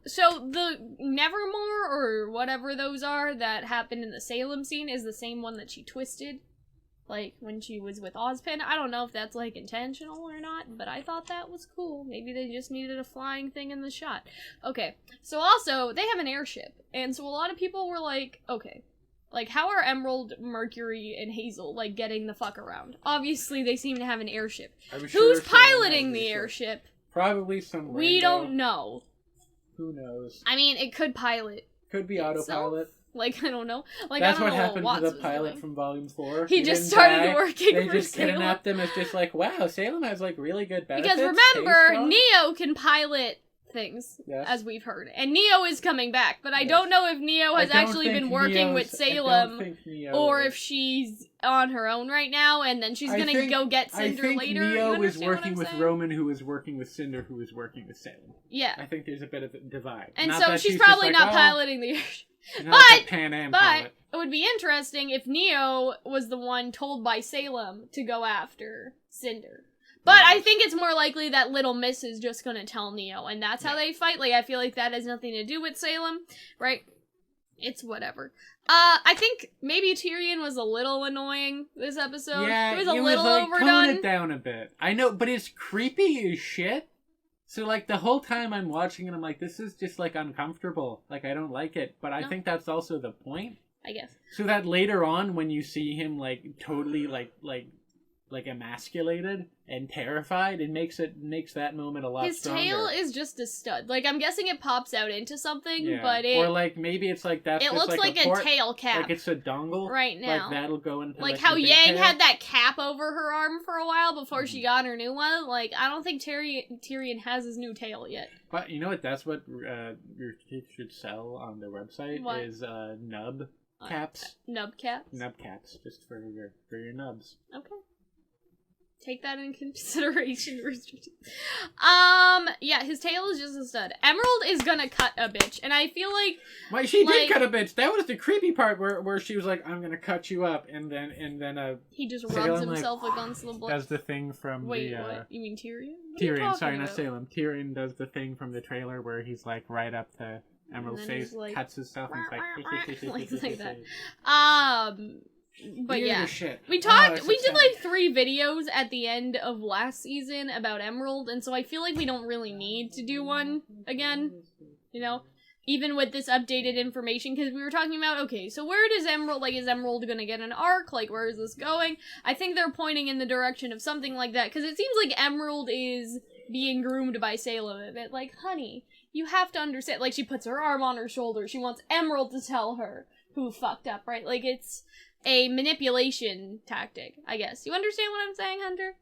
[SPEAKER 1] So the Nevermore, or whatever those are, that happened in the Salem scene is the same one that she twisted. Like, when she was with Ozpin. I don't know if that's, like, intentional or not, but I thought that was cool. Maybe they just needed a flying thing in the shot. Okay, so also, they have an airship. And so a lot of people were like, okay, like, how are Emerald, Mercury, and Hazel, like, getting the fuck around? Obviously, they seem to have an airship. Who's piloting the airship?
[SPEAKER 2] Probably some
[SPEAKER 1] We don't know.
[SPEAKER 2] Who knows?
[SPEAKER 1] I mean, it could pilot.
[SPEAKER 2] Could be autopilot.
[SPEAKER 1] Like, I don't know. Like,
[SPEAKER 2] That's
[SPEAKER 1] I don't
[SPEAKER 2] what
[SPEAKER 1] know
[SPEAKER 2] happened
[SPEAKER 1] what
[SPEAKER 2] to
[SPEAKER 1] Watts
[SPEAKER 2] the
[SPEAKER 1] was
[SPEAKER 2] pilot
[SPEAKER 1] doing.
[SPEAKER 2] from Volume 4.
[SPEAKER 1] He just
[SPEAKER 2] didn't
[SPEAKER 1] started
[SPEAKER 2] die.
[SPEAKER 1] working
[SPEAKER 2] They
[SPEAKER 1] for
[SPEAKER 2] just
[SPEAKER 1] Salem.
[SPEAKER 2] kidnapped him as just like, wow, Salem has like really good benefits.
[SPEAKER 1] Because remember,
[SPEAKER 2] pays well.
[SPEAKER 1] Neo can pilot things,
[SPEAKER 2] Yes.
[SPEAKER 1] as we've heard. And Neo is coming back, but I don't know if Neo has actually been working with Salem, or if she's on her own right now, and then she's gonna go get Cinder later.
[SPEAKER 2] Neo
[SPEAKER 1] you
[SPEAKER 2] was
[SPEAKER 1] understand what
[SPEAKER 2] working
[SPEAKER 1] I'm
[SPEAKER 2] with
[SPEAKER 1] saying?
[SPEAKER 2] Roman, who was working with Cinder, who was working with Salem.
[SPEAKER 1] Yeah.
[SPEAKER 2] I think there's a bit of a divide.
[SPEAKER 1] And
[SPEAKER 2] Not
[SPEAKER 1] so
[SPEAKER 2] that
[SPEAKER 1] she's
[SPEAKER 2] just
[SPEAKER 1] probably
[SPEAKER 2] like,
[SPEAKER 1] not
[SPEAKER 2] oh,
[SPEAKER 1] piloting the airship.
[SPEAKER 2] not the Pan Am pilot.
[SPEAKER 1] It would be interesting if Neo was the one told by Salem to go after Cinder. But I think it's more likely that Little Miss is just gonna tell Neo, and that's how they fight. Like, I feel like that has nothing to do with Salem, right? It's whatever. I think maybe Tyrion was a little annoying this episode.
[SPEAKER 2] Yeah,
[SPEAKER 1] it was a
[SPEAKER 2] it
[SPEAKER 1] little
[SPEAKER 2] was like,
[SPEAKER 1] overdone.
[SPEAKER 2] Tone it down a bit. I know, but it's creepy as shit. So, like, the whole time I'm watching it, I'm like, this is just, like, uncomfortable. Like, I don't like it. But I think that's also the point.
[SPEAKER 1] I guess.
[SPEAKER 2] So that later on, when you see him, like, totally, like emasculated and terrified, it makes that moment a lot
[SPEAKER 1] His
[SPEAKER 2] stronger.
[SPEAKER 1] tail is just a stud. Like, I'm guessing it pops out into something,
[SPEAKER 2] Yeah.
[SPEAKER 1] but it...
[SPEAKER 2] Or, like, maybe it's like that's
[SPEAKER 1] It
[SPEAKER 2] just
[SPEAKER 1] looks like a
[SPEAKER 2] port,
[SPEAKER 1] tail cap.
[SPEAKER 2] Like, it's a dongle.
[SPEAKER 1] Right now.
[SPEAKER 2] Like, that'll go into,
[SPEAKER 1] like
[SPEAKER 2] the
[SPEAKER 1] how
[SPEAKER 2] big
[SPEAKER 1] Yang
[SPEAKER 2] tail.
[SPEAKER 1] had that cap over her arm for a while before she got her new one. Like, I don't think Tyrion has his new tail yet.
[SPEAKER 2] But you know what? That's what your kids should sell on their website.
[SPEAKER 1] What?
[SPEAKER 2] Is nub caps.
[SPEAKER 1] Nub caps?
[SPEAKER 2] Nub caps, just for your nubs.
[SPEAKER 1] Okay. Take that in consideration. Yeah, his tail is just a stud. Emerald is gonna cut a bitch, and I feel like
[SPEAKER 2] She did cut a bitch. That was the creepy part where she was like, "I'm gonna cut you up," and then
[SPEAKER 1] he just
[SPEAKER 2] Salem,
[SPEAKER 1] rubs himself against the blood.
[SPEAKER 2] does the thing from
[SPEAKER 1] Wait,
[SPEAKER 2] the
[SPEAKER 1] what? You mean Tyrion? What are you
[SPEAKER 2] Tyrion,
[SPEAKER 1] talking
[SPEAKER 2] sorry, not
[SPEAKER 1] about?
[SPEAKER 2] Salem. Tyrion does the thing from the trailer where he's like right up to Emerald's
[SPEAKER 1] then he's
[SPEAKER 2] face,
[SPEAKER 1] like,
[SPEAKER 2] cuts himself, and he's
[SPEAKER 1] like that. But
[SPEAKER 2] Weird
[SPEAKER 1] yeah,
[SPEAKER 2] as shit.
[SPEAKER 1] we
[SPEAKER 2] Oh,
[SPEAKER 1] talked.
[SPEAKER 2] it's
[SPEAKER 1] we did
[SPEAKER 2] upsetting.
[SPEAKER 1] like 3 videos at the end of last season about Emerald, and so I feel like we don't really need to do one again. You know, even with this updated information, because we were talking about, okay, so where does Emerald, like, is Emerald gonna get an arc? Like, where is this going? I think they're pointing in the direction of something like that, because it seems like Emerald is being groomed by Salem a bit. Like, honey, you have to understand. Like, she puts her arm on her shoulder. She wants Emerald to tell her who fucked up, right? Like, it's a manipulation tactic, I guess. You understand what I'm saying, Hunter?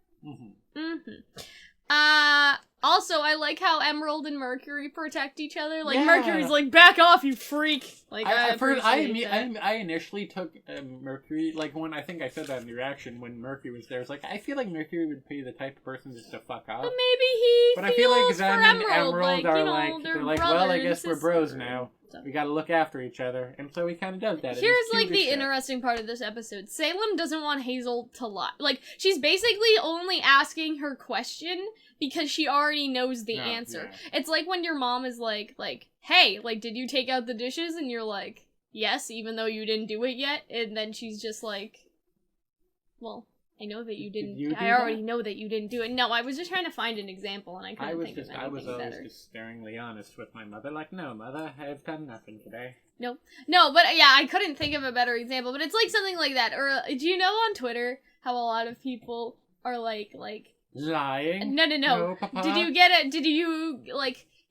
[SPEAKER 1] Also, I like how Emerald and Mercury protect each other. Like,
[SPEAKER 2] Yeah.
[SPEAKER 1] Mercury's like, back off, you freak! Like, I
[SPEAKER 2] initially took Mercury, like, when I think I said that in the reaction, when Mercury was there, I was like, I feel like Mercury would be the type of person just to fuck off.
[SPEAKER 1] But maybe he
[SPEAKER 2] But I feel like
[SPEAKER 1] feels
[SPEAKER 2] Zem
[SPEAKER 1] for
[SPEAKER 2] and
[SPEAKER 1] Emerald, like,
[SPEAKER 2] are
[SPEAKER 1] you know,
[SPEAKER 2] like,
[SPEAKER 1] they're
[SPEAKER 2] they're like, well, I
[SPEAKER 1] brother
[SPEAKER 2] guess
[SPEAKER 1] and
[SPEAKER 2] we're bros
[SPEAKER 1] sister.
[SPEAKER 2] now. We gotta look after each other. And so he kind of does that. and
[SPEAKER 1] Here's,
[SPEAKER 2] it's
[SPEAKER 1] like,
[SPEAKER 2] cute as
[SPEAKER 1] the
[SPEAKER 2] shit.
[SPEAKER 1] interesting part of this episode. Salem doesn't want Hazel to lie. Like, she's basically only asking her question because she already knows the answer.
[SPEAKER 2] Yeah.
[SPEAKER 1] It's like when your mom is like, hey, like, did you take out the dishes? And you're like, yes, even though you didn't do it yet. And then she's just like, well, I know that you didn't. I already know that you didn't do it. No, I was just trying to find an example, and I couldn't think of anything
[SPEAKER 2] I was always
[SPEAKER 1] better.
[SPEAKER 2] just staringly honest with my mother. Like, no, mother, I've done nothing today.
[SPEAKER 1] Nope. No, but yeah, I couldn't think of a better example. But it's like something like that. Or do you know on Twitter how a lot of people are like
[SPEAKER 2] lying?
[SPEAKER 1] No,
[SPEAKER 2] Papa.
[SPEAKER 1] Did you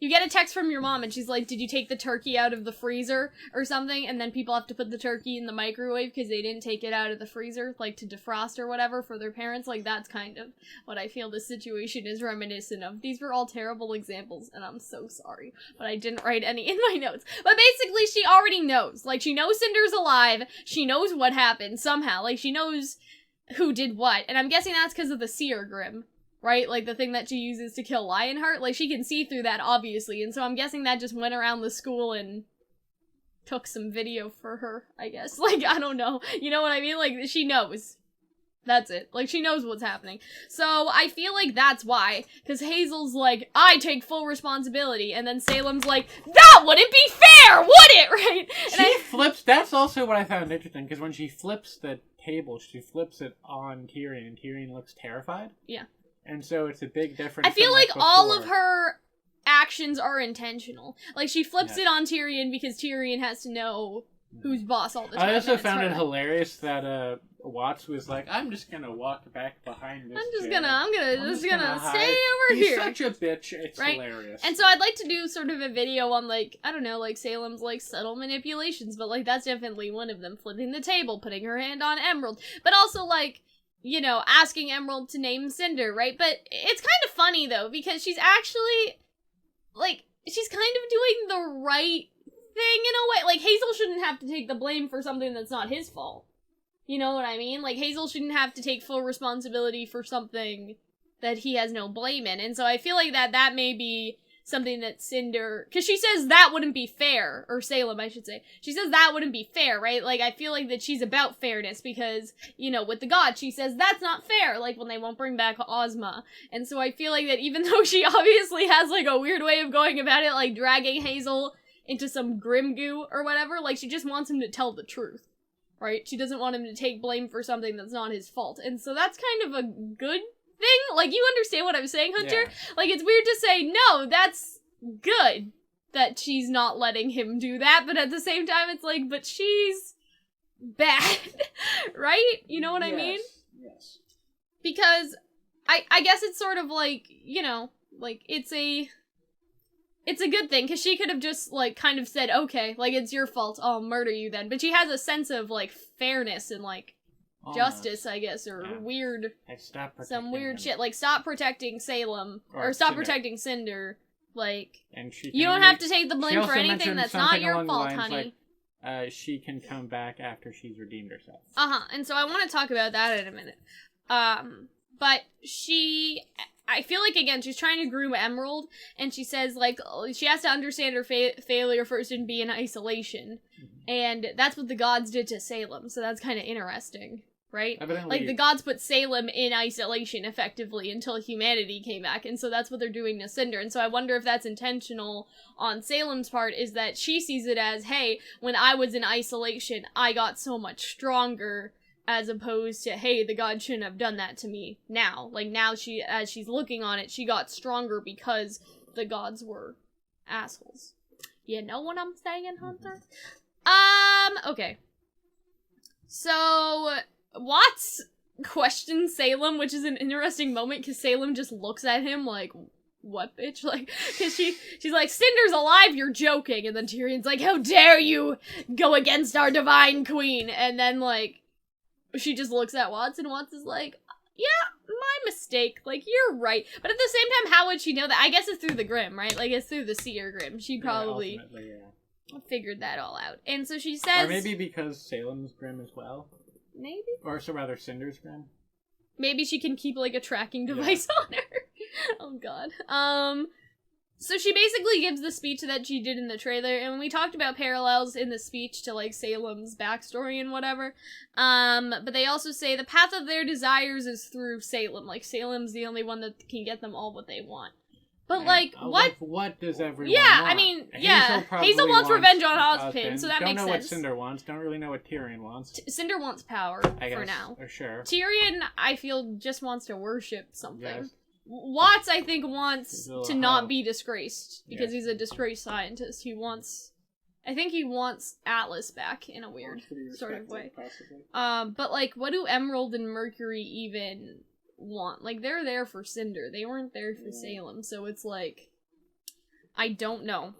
[SPEAKER 1] get a text from your mom and she's like, did you take the turkey out of the freezer or something? And then people have to put the turkey in the microwave because they didn't take it out of the freezer, like to defrost or whatever for their parents. Like, that's kind of what I feel this situation is reminiscent of. These were all terrible examples and I'm so sorry, but I didn't write any in my notes. But basically, she already knows. Like, she knows Cinder's alive. She knows what happened somehow. Like, she knows who did what. And I'm guessing that's because of the seer grim. Right? Like, the thing that she uses to kill Lionheart? Like, she can see through that, obviously, and so I'm guessing that just went around the school and took some video for her, I guess. Like, I don't know. You know what I mean? Like, she knows. That's it. Like, she knows what's happening. So, I feel like that's why. Because Hazel's like, I take full responsibility, and then Salem's like, that wouldn't be fair, would it? Right? And
[SPEAKER 2] flips, that's also what I found interesting, because when she flips the table, she flips it on Tyrion, and Tyrion looks terrified.
[SPEAKER 1] Yeah.
[SPEAKER 2] And so it's a big difference.
[SPEAKER 1] I feel
[SPEAKER 2] from,
[SPEAKER 1] like all of
[SPEAKER 2] before.
[SPEAKER 1] her actions are intentional. Like, she flips it on Tyrion because Tyrion has to know who's boss all the time.
[SPEAKER 2] I also
[SPEAKER 1] and it's
[SPEAKER 2] found
[SPEAKER 1] her.
[SPEAKER 2] it hilarious that Watts was like, I'm just gonna walk back behind this.
[SPEAKER 1] I'm just
[SPEAKER 2] chair.
[SPEAKER 1] gonna
[SPEAKER 2] hide.
[SPEAKER 1] stay over
[SPEAKER 2] He's
[SPEAKER 1] here.
[SPEAKER 2] such a bitch. It's
[SPEAKER 1] right?
[SPEAKER 2] hilarious.
[SPEAKER 1] And so I'd like to do sort of a video on, like, I don't know, like Salem's, like, subtle manipulations, but, like, that's definitely one of them. Flipping the table, putting her hand on Emerald, but also, like, you know, asking Emerald to name Cinder, right? But it's kind of funny, though, because she's actually, like, she's kind of doing the right thing in a way. Like, Hazel shouldn't have to take the blame for something that's not his fault. You know what I mean? Like, Hazel shouldn't have to take full responsibility for something that he has no blame in. And so I feel like that may be something that Cinder... Because she says that wouldn't be fair. Or Salem, I should say. She says that wouldn't be fair, right? Like, I feel like that she's about fairness because, you know, with the gods, she says that's not fair. Like, when they won't bring back Ozma. And so I feel like that even though she obviously has, like, a weird way of going about it, like, dragging Hazel into some grim goo or whatever, like, she just wants him to tell the truth. Right? She doesn't want him to take blame for something that's not his fault. And so that's kind of a good thing. Like, you understand what I'm saying, Hunter?
[SPEAKER 2] Yeah.
[SPEAKER 1] Like, it's weird to say, no, that's good that she's not letting him do that, but at the same time, it's like, but she's bad. Right? You know what I mean?
[SPEAKER 2] Yes.
[SPEAKER 1] Because I guess it's sort of like, you know, like, it's a good thing, because she could have just, like, kind of said, okay, like, it's your fault, I'll murder you then. But she has a sense of, like, fairness and, like, justice, I guess, or weird... some weird shit. Like, stop protecting Salem, or stop protecting Cinder. Like,
[SPEAKER 2] and
[SPEAKER 1] you don't have to take the blame for anything that's not your fault, honey.
[SPEAKER 2] Like, she can come back after she's redeemed herself.
[SPEAKER 1] And so I want to talk about that in a minute. But I feel like, again, she's trying to groom Emerald, and she says, like, she has to understand her failure first and be in isolation. And that's what the gods did to Salem, so that's kind of interesting, right?
[SPEAKER 2] Evidently.
[SPEAKER 1] Like, the gods put Salem in isolation, effectively, until humanity came back, and so that's what they're doing to Cinder. And so I wonder if that's intentional on Salem's part, is that she sees it as, hey, when I was in isolation, I got so much stronger, as opposed to, hey, the god shouldn't have done that to me now. Like, now as she's looking on it, she got stronger because the gods were assholes. You know what I'm saying, Hunter? Okay. So, Watts questions Salem, which is an interesting moment, because Salem just looks at him like, what, bitch? Like, because she's like, Cinder's alive, you're joking. And then Tyrion's like, how dare you go against our divine queen? And then, like, she just looks at Watts, and Watts is like, yeah, my mistake. Like, you're right. But at the same time, how would she know that? I guess it's through the Grimm, right? Like, it's through the Seer Grimm. She probably figured that all out. And so she says...
[SPEAKER 2] Or maybe because Salem's Grimm as well.
[SPEAKER 1] Maybe?
[SPEAKER 2] Or so rather Cinder's Grimm.
[SPEAKER 1] Maybe she can keep, like, a tracking device on her. Oh, God. So she basically gives the speech that she did in the trailer, and when we talked about parallels in the speech to, like, Salem's backstory and whatever, but they also say the path of their desires is through Salem. Like, Salem's the only one that can get them all what they want. But, like,
[SPEAKER 2] what does everyone
[SPEAKER 1] want?
[SPEAKER 2] I
[SPEAKER 1] mean, Hazel wants revenge on Ozpin, so that makes sense.
[SPEAKER 2] Don't know what Cinder wants, don't really know what Tyrion wants.
[SPEAKER 1] Cinder wants power, for now.
[SPEAKER 2] Sure.
[SPEAKER 1] Tyrion, I feel, just wants to worship something. Yes. Watts, I think, wants to not be disgraced, because he's a disgraced scientist. I think he wants Atlas back in a weird sort of way. Possibly. But, like, what do Emerald and Mercury even want? Like, they're there for Cinder. They weren't there for Salem, so it's like, I don't know.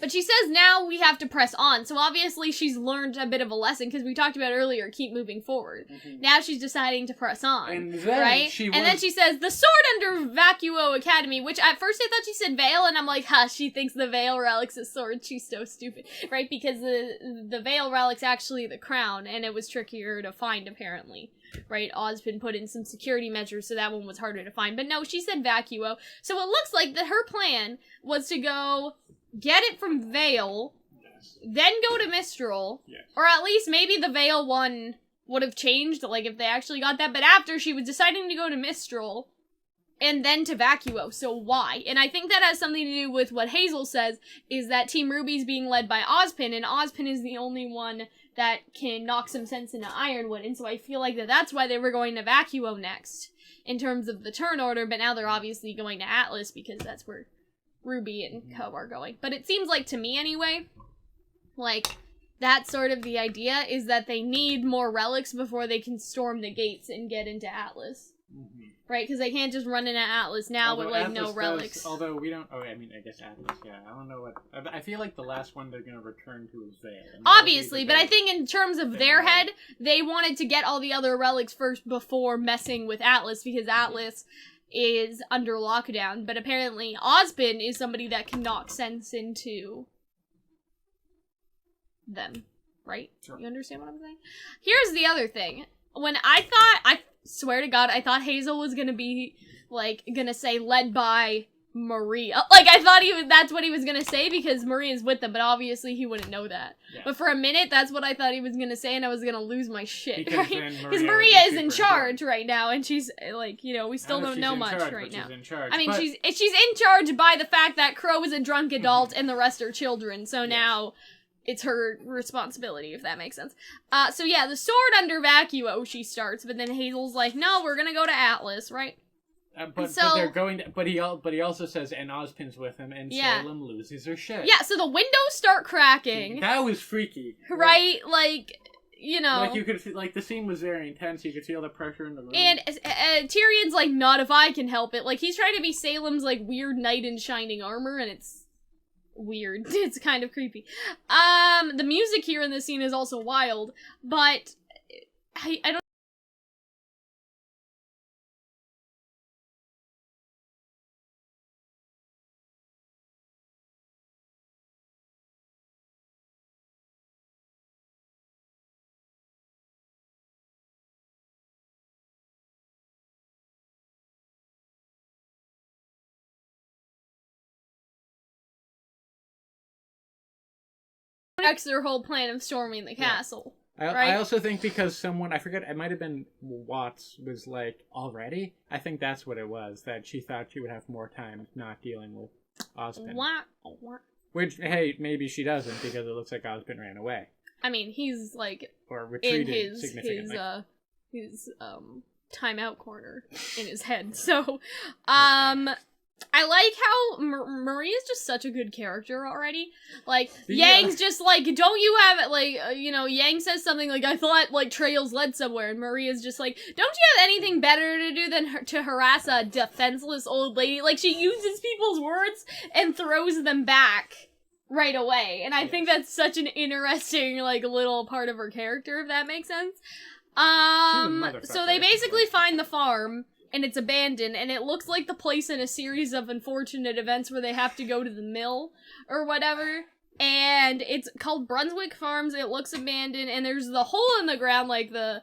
[SPEAKER 1] But she says now we have to press on, so obviously she's learned a bit of a lesson, because we talked about earlier, keep moving forward. Now she's deciding to press on,
[SPEAKER 2] and then
[SPEAKER 1] right? Then she says, the sword under Vacuo Academy, which at first I thought she said Veil, and I'm like, huh, she thinks the Veil relic's a sword, she's so stupid, right? Because the Veil relic's actually the crown, and it was trickier to find, apparently. Right, Ozpin put in some security measures, so that one was harder to find. But no, she said Vacuo. So it looks like that her plan was to go get it from Veil, then go to Mistral, or at least maybe the Veil one would have changed, like if they actually got that. But after, she was deciding to go to Mistral, and then to Vacuo. So why? And I think that has something to do with what Hazel says, is that Team RWBY's being led by Ozpin, and Ozpin is the only one that can knock some sense into Ironwood, and so I feel like that's why they were going to Vacuo next, in terms of the turn order, but now they're obviously going to Atlas, because that's where RWBY and Co are going. But it seems like, to me anyway, like, that's sort of the idea, is that they need more relics before they can storm the gates and get into Atlas.
[SPEAKER 2] Mm-hmm.
[SPEAKER 1] Right? Because they can't just run into Atlas now with, like,
[SPEAKER 2] Atlas
[SPEAKER 1] no relics.
[SPEAKER 2] Although we don't... Oh, I mean, I guess Atlas, yeah. I don't know what... I feel like the last one they're going to return to is Vale.
[SPEAKER 1] Obviously, but I think in terms of their head, they wanted to get all the other relics first before messing with Atlas, because Atlas is under lockdown. But apparently, Ozpin is somebody that can knock sense into them. Right? Sure. You understand what I'm saying? Here's the other thing. When I swear to God, I thought Hazel was gonna be, like, gonna say led by Maria. Like, I thought that's what he was gonna say because Maria's with them, but obviously he wouldn't know that. Yeah. But for a minute, that's what I thought he was gonna say, and I was gonna lose my shit, because right? Because Maria is in charge right now, and she's, like, you know, we still don't know much right now. I mean, she's in charge by the fact that Crow is a drunk adult and the rest are children, so now... it's her responsibility, if that makes sense. So yeah, the sword under vacuo she starts, but then Hazel's like, no, we're gonna go to Atlas, right?
[SPEAKER 2] But they're going to, but he also says, and Ozpin's with him, and Salem loses her shit.
[SPEAKER 1] Yeah, so the windows start cracking.
[SPEAKER 2] That was freaky.
[SPEAKER 1] Right? Like, you know.
[SPEAKER 2] Like, you could feel, like, the scene was very intense, you could feel the pressure in the room.
[SPEAKER 1] And Tyrion's like, not if I can help it. Like, he's trying to be Salem's, like, weird knight in shining armor, and it's weird. It's kind of creepy. The music here in this scene is also wild, but I don't their whole plan of storming the castle.
[SPEAKER 2] I also think because someone, I forget, it might have been Watts, was like, already? I think that's what it was, that she thought she would have more time not dealing with Ozpin. Which, hey, maybe she doesn't, because it looks like Ozpin ran away.
[SPEAKER 1] I mean, he's, like,
[SPEAKER 2] or retreated
[SPEAKER 1] in his timeout corner in his head, so, I like how Maria's just such a good character already. Like, Yang's just like, don't you have it? Like, you know, Yang says something like, I thought, like, trails led somewhere. And Maria's just like, don't you have anything better to do than to harass a defenseless old lady? Like, she uses people's words and throws them back right away. And I think that's such an interesting, like, little part of her character, if that makes sense. So they basically find the farm. And it's abandoned, and it looks like the place in a series of unfortunate events where they have to go to the mill, or whatever, and it's called Brunswick Farms. It looks abandoned, and there's the hole in the ground, like the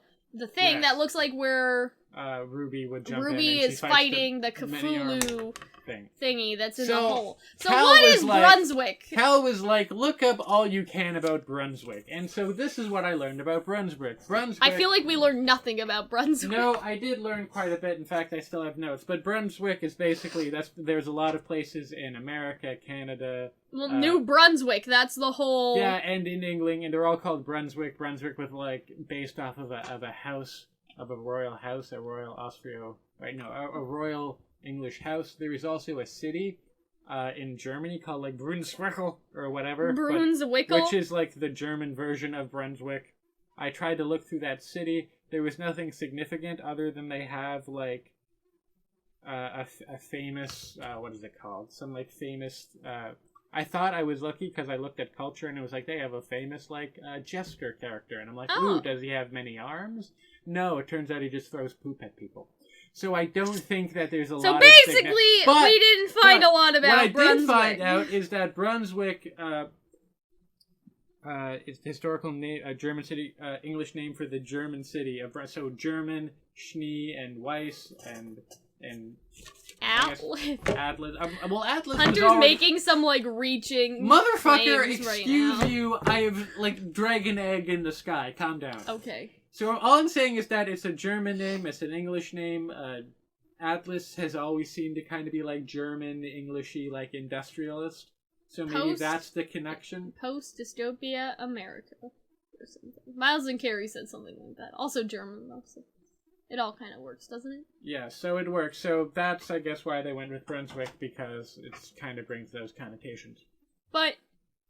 [SPEAKER 1] thing that looks like where
[SPEAKER 2] RWBY would jump
[SPEAKER 1] RWBY
[SPEAKER 2] in
[SPEAKER 1] is fighting the Cthulhu thingy that's in the hole. So
[SPEAKER 2] Cal
[SPEAKER 1] what is Brunswick?
[SPEAKER 2] Cal was like, look up all you can about Brunswick. And so this is what I learned about Brunswick.
[SPEAKER 1] I feel like we learned nothing about Brunswick.
[SPEAKER 2] No, I did learn quite a bit. In fact, I still have notes. But Brunswick is basically, there's a lot of places in America, Canada.
[SPEAKER 1] Well, New Brunswick, that's the whole...
[SPEAKER 2] Yeah, and in England, and they're all called Brunswick. Brunswick with, like, based off of a house, of a royal house, a royal a royal English house. There is also a city in Germany called like Brunswick or whatever.
[SPEAKER 1] Brunswick,
[SPEAKER 2] which is like the German version of Brunswick. I tried to look through that city. There was nothing significant other than they have like a famous what is it called? Some like famous. I thought I was lucky because I looked at culture and it was like they have a famous like jester character, and I'm like, ooh, does he have many arms? No, it turns out he just throws poop at people. So I don't think that there's a lot of... So
[SPEAKER 1] basically, we didn't find a lot about Brunswick. What I did find out is
[SPEAKER 2] that Brunswick is the historical name, German city, English name for the German city of so German, Schnee, and Weiss, and
[SPEAKER 1] Atlas.
[SPEAKER 2] Atlas. Well, Atlas
[SPEAKER 1] Hunter's
[SPEAKER 2] was already...
[SPEAKER 1] making some, like, reaching
[SPEAKER 2] Motherfucker,
[SPEAKER 1] excuse
[SPEAKER 2] you, I have, like, dragon egg in the sky. Calm down.
[SPEAKER 1] Okay.
[SPEAKER 2] So all I'm saying is that it's a German name, it's an English name. Atlas has always seemed to kind of be like German, Englishy, like industrialist. So maybe that's the connection.
[SPEAKER 1] Post-dystopia America or something. Miles and Carey said something like that. Also German, though, so it all kind of works, doesn't it?
[SPEAKER 2] Yeah, so it works. So that's, I guess, why they went with Brunswick, because it kind of brings those connotations.
[SPEAKER 1] But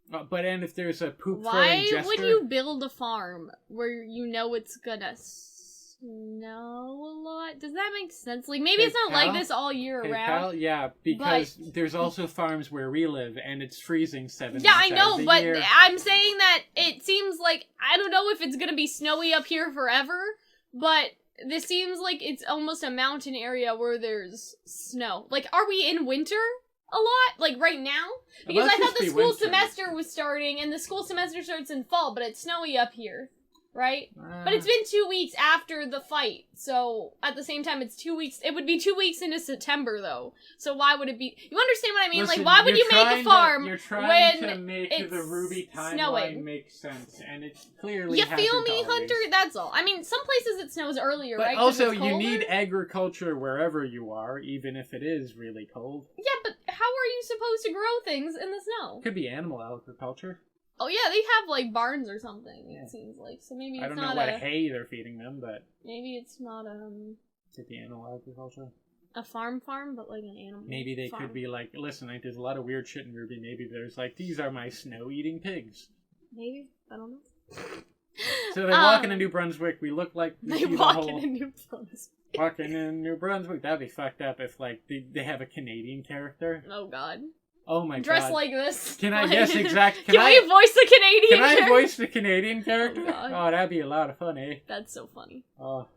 [SPEAKER 2] But and if there's a poop throwing
[SPEAKER 1] Why
[SPEAKER 2] jester...
[SPEAKER 1] would you build a farm where you know it's gonna snow a lot? Does that make sense? Like, maybe
[SPEAKER 2] Hey,
[SPEAKER 1] it's not
[SPEAKER 2] pal?
[SPEAKER 1] like this all year
[SPEAKER 2] Hey,
[SPEAKER 1] round.
[SPEAKER 2] pal? Yeah, because there's also farms where we live, and it's freezing 7
[SPEAKER 1] Yeah,
[SPEAKER 2] months
[SPEAKER 1] I
[SPEAKER 2] out
[SPEAKER 1] know,
[SPEAKER 2] of the
[SPEAKER 1] but
[SPEAKER 2] year.
[SPEAKER 1] I'm saying that it seems like, I don't know if it's gonna be snowy up here forever, but this seems like it's almost a mountain area where there's snow. Like, are we in winter a lot? Like, right now? Because I thought the school semester was starting, and the school semester starts in fall, but it's snowy up here, right? But it's been 2 weeks after the fight, so at the same time, it's 2 weeks. It would be 2 weeks into September, though. So why would it be? You understand what I mean?
[SPEAKER 2] Listen,
[SPEAKER 1] like, why would you make a farm
[SPEAKER 2] You're trying
[SPEAKER 1] when
[SPEAKER 2] to make
[SPEAKER 1] it's
[SPEAKER 2] the RWBY timeline
[SPEAKER 1] snowing?
[SPEAKER 2] make sense, and it clearly
[SPEAKER 1] You
[SPEAKER 2] hasn't
[SPEAKER 1] feel me,
[SPEAKER 2] always.
[SPEAKER 1] Hunter? That's all. I mean, some places it snows earlier,
[SPEAKER 2] But
[SPEAKER 1] right? 'Cause
[SPEAKER 2] also,
[SPEAKER 1] it's
[SPEAKER 2] you
[SPEAKER 1] colder?
[SPEAKER 2] need agriculture wherever you are, even if it is really cold.
[SPEAKER 1] Yeah, but how are you supposed to grow things in the snow?
[SPEAKER 2] Could be animal agriculture.
[SPEAKER 1] Oh yeah, they have like barns or something.
[SPEAKER 2] Yeah.
[SPEAKER 1] It seems like so maybe
[SPEAKER 2] I
[SPEAKER 1] it's
[SPEAKER 2] don't know
[SPEAKER 1] not
[SPEAKER 2] what
[SPEAKER 1] a
[SPEAKER 2] hay they're feeding them, but
[SPEAKER 1] maybe it's not
[SPEAKER 2] could be animal agriculture.
[SPEAKER 1] a farm, but like an animal.
[SPEAKER 2] Maybe they
[SPEAKER 1] farm.
[SPEAKER 2] could be like, listen, like, there's a lot of weird shit in RWBY. Maybe there's like, these are my snow-eating pigs.
[SPEAKER 1] Maybe I don't know.
[SPEAKER 2] So they walk into New Brunswick. We look like we
[SPEAKER 1] They
[SPEAKER 2] see the
[SPEAKER 1] walk
[SPEAKER 2] whole...
[SPEAKER 1] into New Brunswick.
[SPEAKER 2] Walking in New Brunswick. That'd be fucked up if like they have a Canadian character.
[SPEAKER 1] Oh god.
[SPEAKER 2] Oh my
[SPEAKER 1] Dress
[SPEAKER 2] god.
[SPEAKER 1] like this.
[SPEAKER 2] Can I
[SPEAKER 1] Like-
[SPEAKER 2] guess exact?
[SPEAKER 1] Can we voice the Canadian
[SPEAKER 2] Can I
[SPEAKER 1] character?
[SPEAKER 2] voice the Canadian character?
[SPEAKER 1] Oh, God.
[SPEAKER 2] Oh, that'd be a lot of fun, eh?
[SPEAKER 1] That's so funny.
[SPEAKER 2] Oh.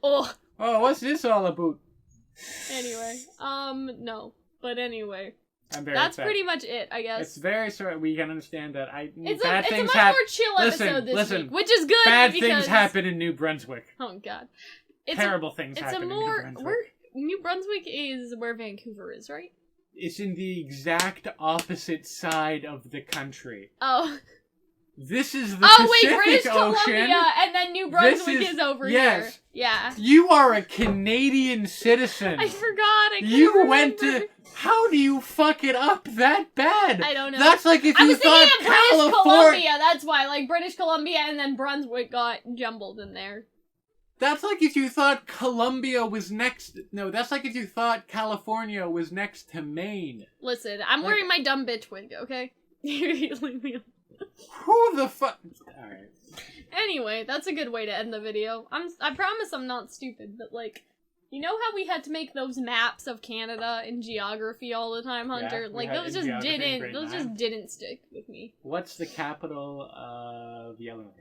[SPEAKER 1] Oh.
[SPEAKER 2] Oh, what's this all about?
[SPEAKER 1] Anyway, no. But anyway.
[SPEAKER 2] I'm very
[SPEAKER 1] That's
[SPEAKER 2] upset.
[SPEAKER 1] pretty much it, I guess.
[SPEAKER 2] It's very sort. We can understand that.
[SPEAKER 1] It's
[SPEAKER 2] bad
[SPEAKER 1] a
[SPEAKER 2] things
[SPEAKER 1] much
[SPEAKER 2] hap-
[SPEAKER 1] more chill
[SPEAKER 2] Listen,
[SPEAKER 1] episode this
[SPEAKER 2] listen.
[SPEAKER 1] week, which is good
[SPEAKER 2] Bad
[SPEAKER 1] because...
[SPEAKER 2] things happen in New Brunswick.
[SPEAKER 1] Oh god.
[SPEAKER 2] Terrible things
[SPEAKER 1] it's
[SPEAKER 2] happen
[SPEAKER 1] a
[SPEAKER 2] in
[SPEAKER 1] more,
[SPEAKER 2] New Brunswick.
[SPEAKER 1] New Brunswick is where Vancouver is, right?
[SPEAKER 2] It's in the exact opposite side of the country.
[SPEAKER 1] Oh.
[SPEAKER 2] This is the
[SPEAKER 1] Oh wait,
[SPEAKER 2] Pacific
[SPEAKER 1] British
[SPEAKER 2] Ocean.
[SPEAKER 1] Columbia, and then New Brunswick is over here. Yeah.
[SPEAKER 2] You are a Canadian citizen.
[SPEAKER 1] I forgot. I couldn't
[SPEAKER 2] You went
[SPEAKER 1] remember.
[SPEAKER 2] to. How do you fuck it up that bad?
[SPEAKER 1] I don't know.
[SPEAKER 2] That's like if
[SPEAKER 1] I
[SPEAKER 2] you
[SPEAKER 1] was
[SPEAKER 2] thought
[SPEAKER 1] thinking of British
[SPEAKER 2] California.
[SPEAKER 1] Columbia. That's why, like British Columbia, and then Brunswick got jumbled in there.
[SPEAKER 2] That's like if you thought Columbia was next. No, that's like if you thought California was next to Maine.
[SPEAKER 1] Listen, I'm wearing my dumb bitch wig. Okay. Leave me alone.
[SPEAKER 2] Who the fuck? All right.
[SPEAKER 1] Anyway, that's a good way to end the video. I promise I'm not stupid, but like, you know how we had to make those maps of Canada in geography all the time, Hunter?
[SPEAKER 2] we
[SPEAKER 1] like
[SPEAKER 2] had
[SPEAKER 1] those
[SPEAKER 2] in
[SPEAKER 1] just
[SPEAKER 2] geography in
[SPEAKER 1] didn't
[SPEAKER 2] grade
[SPEAKER 1] those
[SPEAKER 2] 9.
[SPEAKER 1] just didn't stick with me.
[SPEAKER 2] What's the capital of Yellowknife?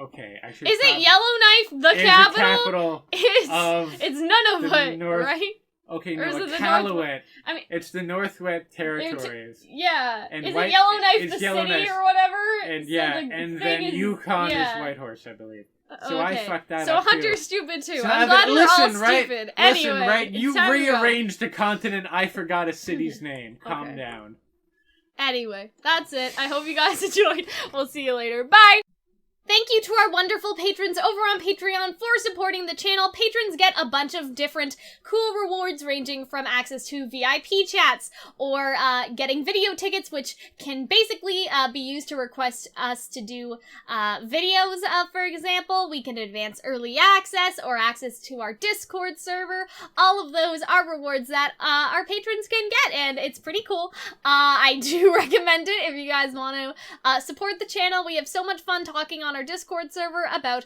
[SPEAKER 2] Okay, I should.
[SPEAKER 1] Is it Yellowknife the capital? It's none of it, right?
[SPEAKER 2] Okay,
[SPEAKER 1] Or is
[SPEAKER 2] no,
[SPEAKER 1] it the
[SPEAKER 2] Iqaluit.
[SPEAKER 1] I mean,
[SPEAKER 2] It's the Northwest Territories.
[SPEAKER 1] yeah.
[SPEAKER 2] And
[SPEAKER 1] is
[SPEAKER 2] White-
[SPEAKER 1] it Yellowknife
[SPEAKER 2] it's
[SPEAKER 1] the city
[SPEAKER 2] Yellowknife.
[SPEAKER 1] or whatever?
[SPEAKER 2] And
[SPEAKER 1] So
[SPEAKER 2] yeah,
[SPEAKER 1] the
[SPEAKER 2] and
[SPEAKER 1] thing
[SPEAKER 2] then
[SPEAKER 1] is-
[SPEAKER 2] Yukon
[SPEAKER 1] yeah.
[SPEAKER 2] is Whitehorse, I believe. So I fucked that
[SPEAKER 1] so
[SPEAKER 2] up
[SPEAKER 1] Hunter's
[SPEAKER 2] too.
[SPEAKER 1] stupid too.
[SPEAKER 2] So
[SPEAKER 1] I'm glad we're all
[SPEAKER 2] listen, right?
[SPEAKER 1] stupid.
[SPEAKER 2] Listen,
[SPEAKER 1] Anyway,
[SPEAKER 2] right?
[SPEAKER 1] it's
[SPEAKER 2] You
[SPEAKER 1] time to go.
[SPEAKER 2] rearranged a continent. I forgot a city's name. Calm
[SPEAKER 1] Okay.
[SPEAKER 2] down.
[SPEAKER 1] Anyway, that's it. I hope you guys enjoyed. We'll see you later. Bye! Thank you to our wonderful patrons over on Patreon for supporting the channel. Patrons get a bunch of different cool rewards ranging from access to VIP chats or getting video tickets, which can basically be used to request us to do videos, for example. We can advance early access or access to our Discord server. All of those are rewards that our patrons can get, and it's pretty cool. I do recommend it if you guys want to support the channel. We have so much fun talking on our Discord server about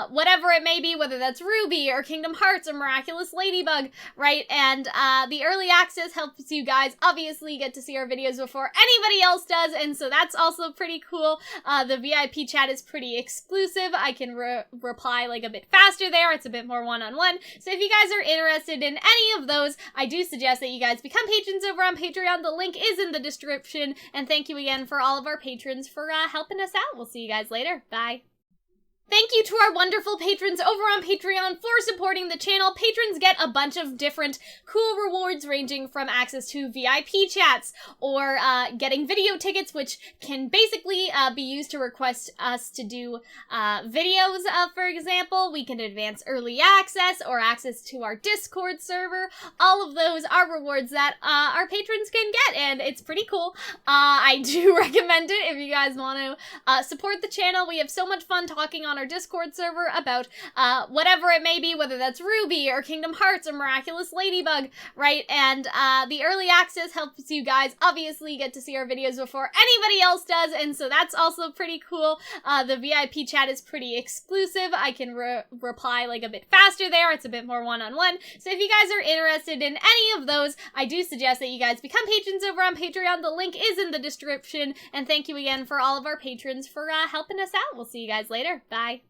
[SPEAKER 1] whatever it may be, whether that's RWBY or Kingdom Hearts or Miraculous Ladybug, right? And the early access helps you guys obviously get to see our videos before anybody else does, and so that's also pretty cool. The VIP chat is pretty exclusive. I can reply like a bit faster there. It's a bit more one-on-one. So if you guys are interested in any of those, I do suggest that you guys become patrons over on Patreon. The link is in the description, and thank you again for all of our patrons for helping us out. We'll see you guys later. Bye. Thank you to our wonderful patrons over on Patreon for supporting the channel. Patrons get a bunch of different cool rewards ranging from access to VIP chats or getting video tickets, which can basically be used to request us to do videos, for example. We can advance early access or access to our Discord server. All of those are rewards that our patrons can get, and it's pretty cool. I do recommend it if you guys want to support the channel. We have so much fun talking on on our Discord server about whatever it may be, whether that's RWBY or Kingdom Hearts or Miraculous Ladybug, right? And the early access helps you guys obviously get to see our videos before anybody else does, and so that's also pretty cool. The VIP chat is pretty exclusive. I can reply like a bit faster there. It's a bit more one-on-one. So if you guys are interested in any of those, I do suggest that you guys become patrons over on Patreon. The link is in the description. And thank you again for all of our patrons for helping us out. We'll see you guys later. Bye.